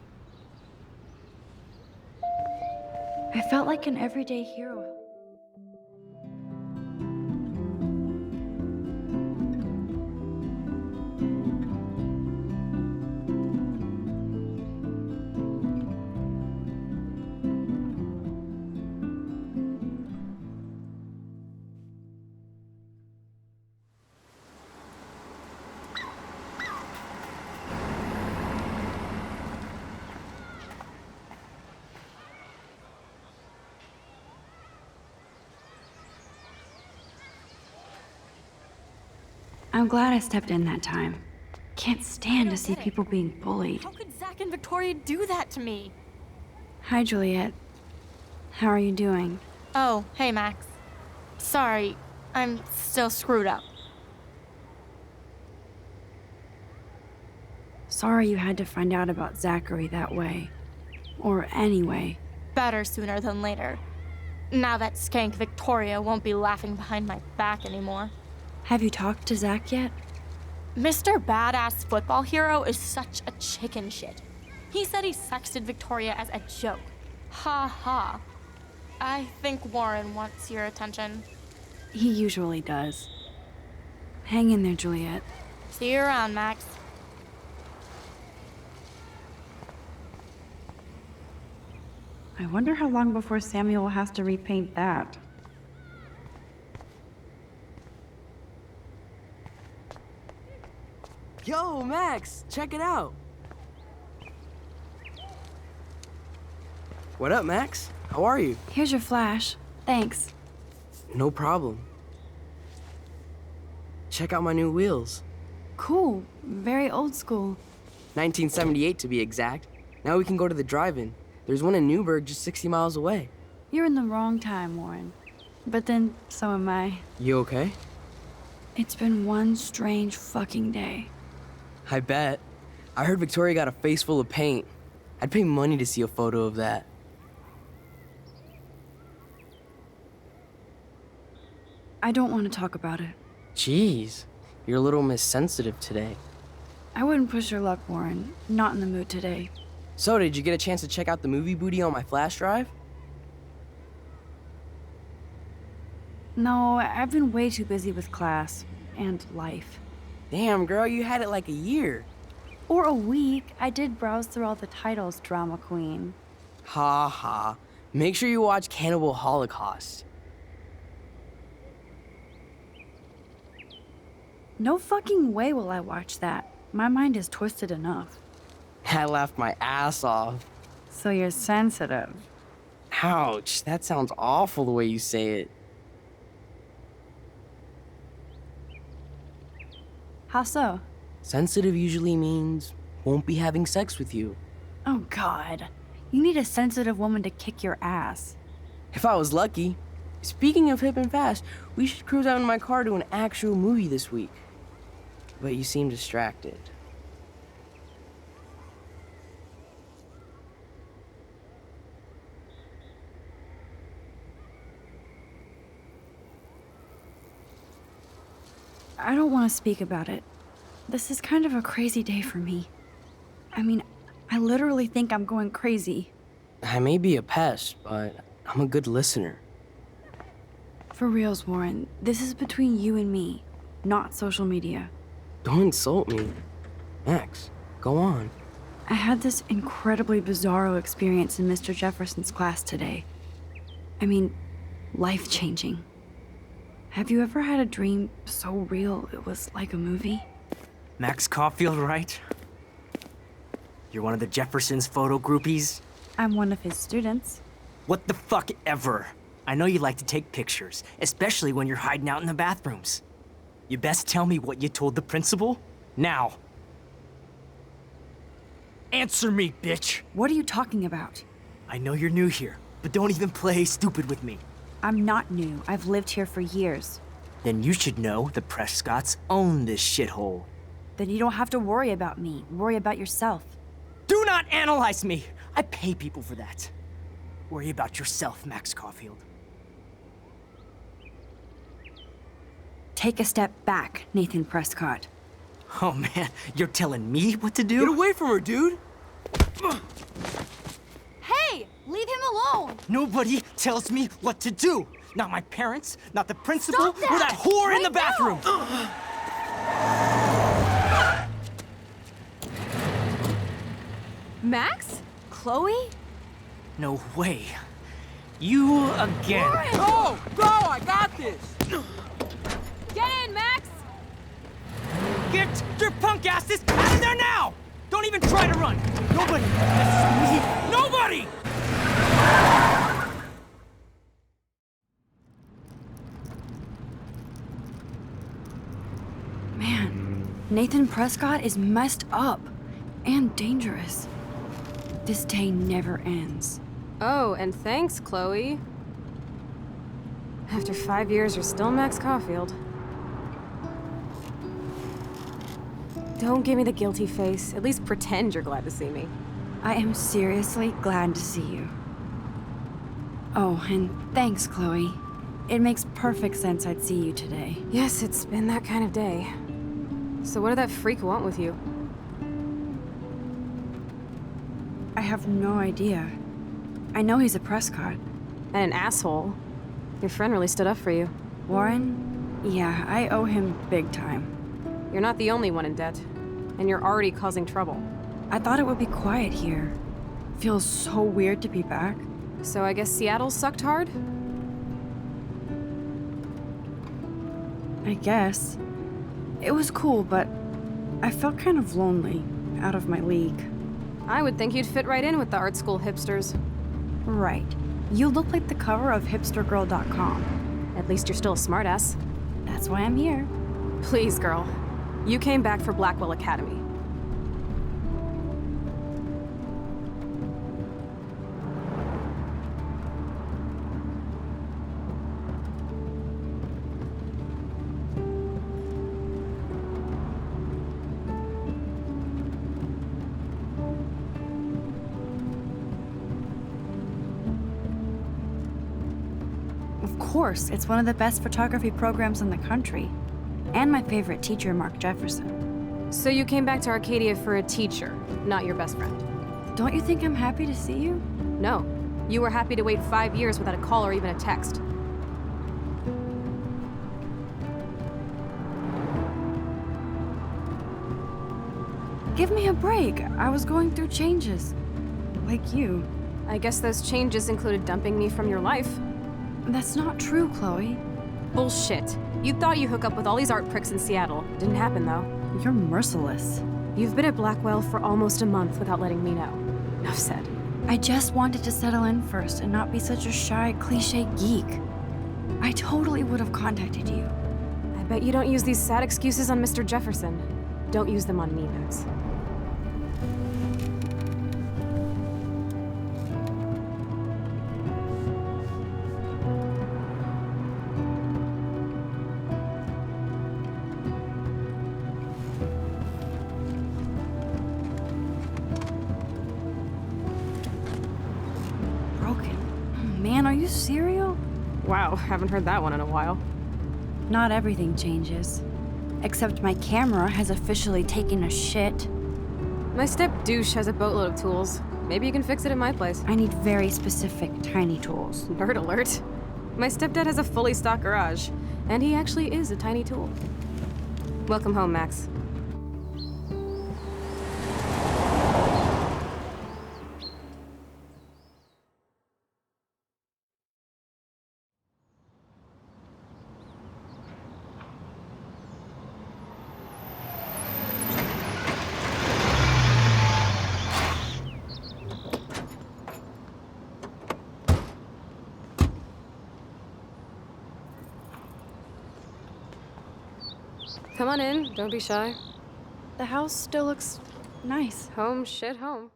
I felt like an everyday hero. I'm glad I stepped in that time. Can't stand to see people being bullied. How could Zach and Victoria do that to me? Hi, Juliet. How are you doing? Oh, hey, Max. Sorry, I'm still screwed up. Sorry you had to find out about Zachary that way. Or anyway. Better sooner than later. Now that skank Victoria won't be laughing behind my back anymore. Have you talked to Zach yet? Mr. Badass Football Hero is such a chicken shit. He said he sexted Victoria as a joke. Ha ha. I think Warren wants your attention. He usually does. Hang in there, Juliet. See you around, Max. I wonder how long before Samuel has to repaint that. Yo, Max, check it out. What up, Max? How are you? Here's your flash. Thanks. No problem. Check out my new wheels. Cool. Very old school. 1978 to be exact. Now we can go to the drive-in. There's one in Newburgh just 60 miles away. You're in the wrong time, Warren. But then, so am I. You okay? It's been one strange fucking day. I bet. I heard Victoria got a face full of paint. I'd pay money to see a photo of that. I don't want to talk about it. Jeez. You're a little Miss Sensitive today. I wouldn't push your luck, Warren. Not in the mood today. So, did you get a chance to check out the movie booty on my flash drive? No, I've been way too busy with class and life. Damn, girl, you had it like a year. Or a week. I did browse through all the titles, drama queen. Ha ha. Make sure you watch Cannibal Holocaust. No fucking way will I watch that. My mind is twisted enough. I laughed my ass off. So you're sensitive. Ouch, that sounds awful the way you say it. How so? Sensitive usually means won't be having sex with you. Oh God. You need a sensitive woman to kick your ass. If I was lucky. Speaking of hip and fast, we should cruise out in my car to an actual movie this week. But you seem distracted. I don't want to speak about it. This is kind of a crazy day for me. I mean, I literally think I'm going crazy. I may be a pest, but I'm a good listener. For reals, Warren, this is between you and me, not social media. Don't insult me. Max, go on. I had this incredibly bizarro experience in Mr. Jefferson's class today. I mean, life-changing. Have you ever had a dream so real it was like a movie? Max Caulfield, right? You're one of the Jefferson's photo groupies? I'm one of his students. What the fuck ever? I know you like to take pictures, especially when you're hiding out in the bathrooms. You best tell me what you told the principal, now. Answer me, bitch! What are you talking about? I know you're new here, but don't even play stupid with me. I'm not new. I've lived here for years. Then you should know the Prescotts own this shithole. Then you don't have to worry about me. Worry about yourself. Do not analyze me! I pay people for that. Worry about yourself, Max Caulfield. Take a step back, Nathan Prescott. Oh man, you're telling me what to do? Get away from her, dude! Hey! Leave him alone! Nobody tells me what to do. Not my parents, not the principal, Stop that! or that whore in the Right bathroom. Max? Chloe? No way. You again. Go! Go! I got this! Get in, Max! Get your punk asses out of there now! Don't even try to run. Nobody. Nobody! Man, Nathan Prescott is messed up and dangerous. This day never ends. Oh, and thanks, Chloe. After 5 years, you're still Max Caulfield. Don't give me the guilty face. At least pretend you're glad to see me. I am seriously glad to see you. Oh, and thanks, Chloe. It makes perfect sense I'd see you today. Yes, it's been that kind of day. So what did that freak want with you? I have no idea. I know he's a Prescott. And an asshole. Your friend really stood up for you. Warren? Yeah, I owe him big time. You're not the only one in debt. And you're already causing trouble. I thought it would be quiet here. Feels so weird to be back. So I guess Seattle sucked hard? I guess. It was cool, but I felt kind of lonely, out of my league. I would think you'd fit right in with the art school hipsters. Right. You look like the cover of hipstergirl.com. At least you're still a smartass. That's why I'm here. Please, girl. You came back for Blackwell Academy. Of course, it's one of the best photography programs in the country. And my favorite teacher, Mark Jefferson. So you came back to Arcadia for a teacher, not your best friend. Don't you think I'm happy to see you? No. You were happy to wait 5 years without a call or even a text. Give me a break. I was going through changes. Like you. I guess those changes included dumping me from your life. That's not true, Chloe. Bullshit. You thought you hook up with all these art pricks in Seattle. Didn't happen, though. You're merciless. You've been at Blackwell for almost a month without letting me know. Enough said. I just wanted to settle in first and not be such a shy, cliche geek. I totally would have contacted you. I bet you don't use these sad excuses on Mr. Jefferson. Don't use them on me, Max. Man, are you serial? Wow, haven't heard that one in a while. Not everything changes. Except my camera has officially taken a shit. My step-douche has a boatload of tools. Maybe you can fix it at my place. I need very specific, tiny tools. Nerd alert. My stepdad has a fully stocked garage, and he actually is a tiny tool. Welcome home, Max. Come on in, don't be shy. The house still looks nice. Home, shit, home.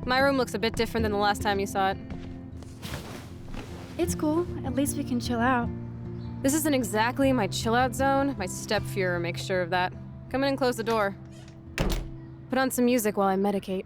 My room looks a bit different than the last time you saw it. It's cool. At least we can chill out. This isn't exactly my chill-out zone. My step-Fuhrer makes sure of that. Come in and close the door. Put on some music while I medicate.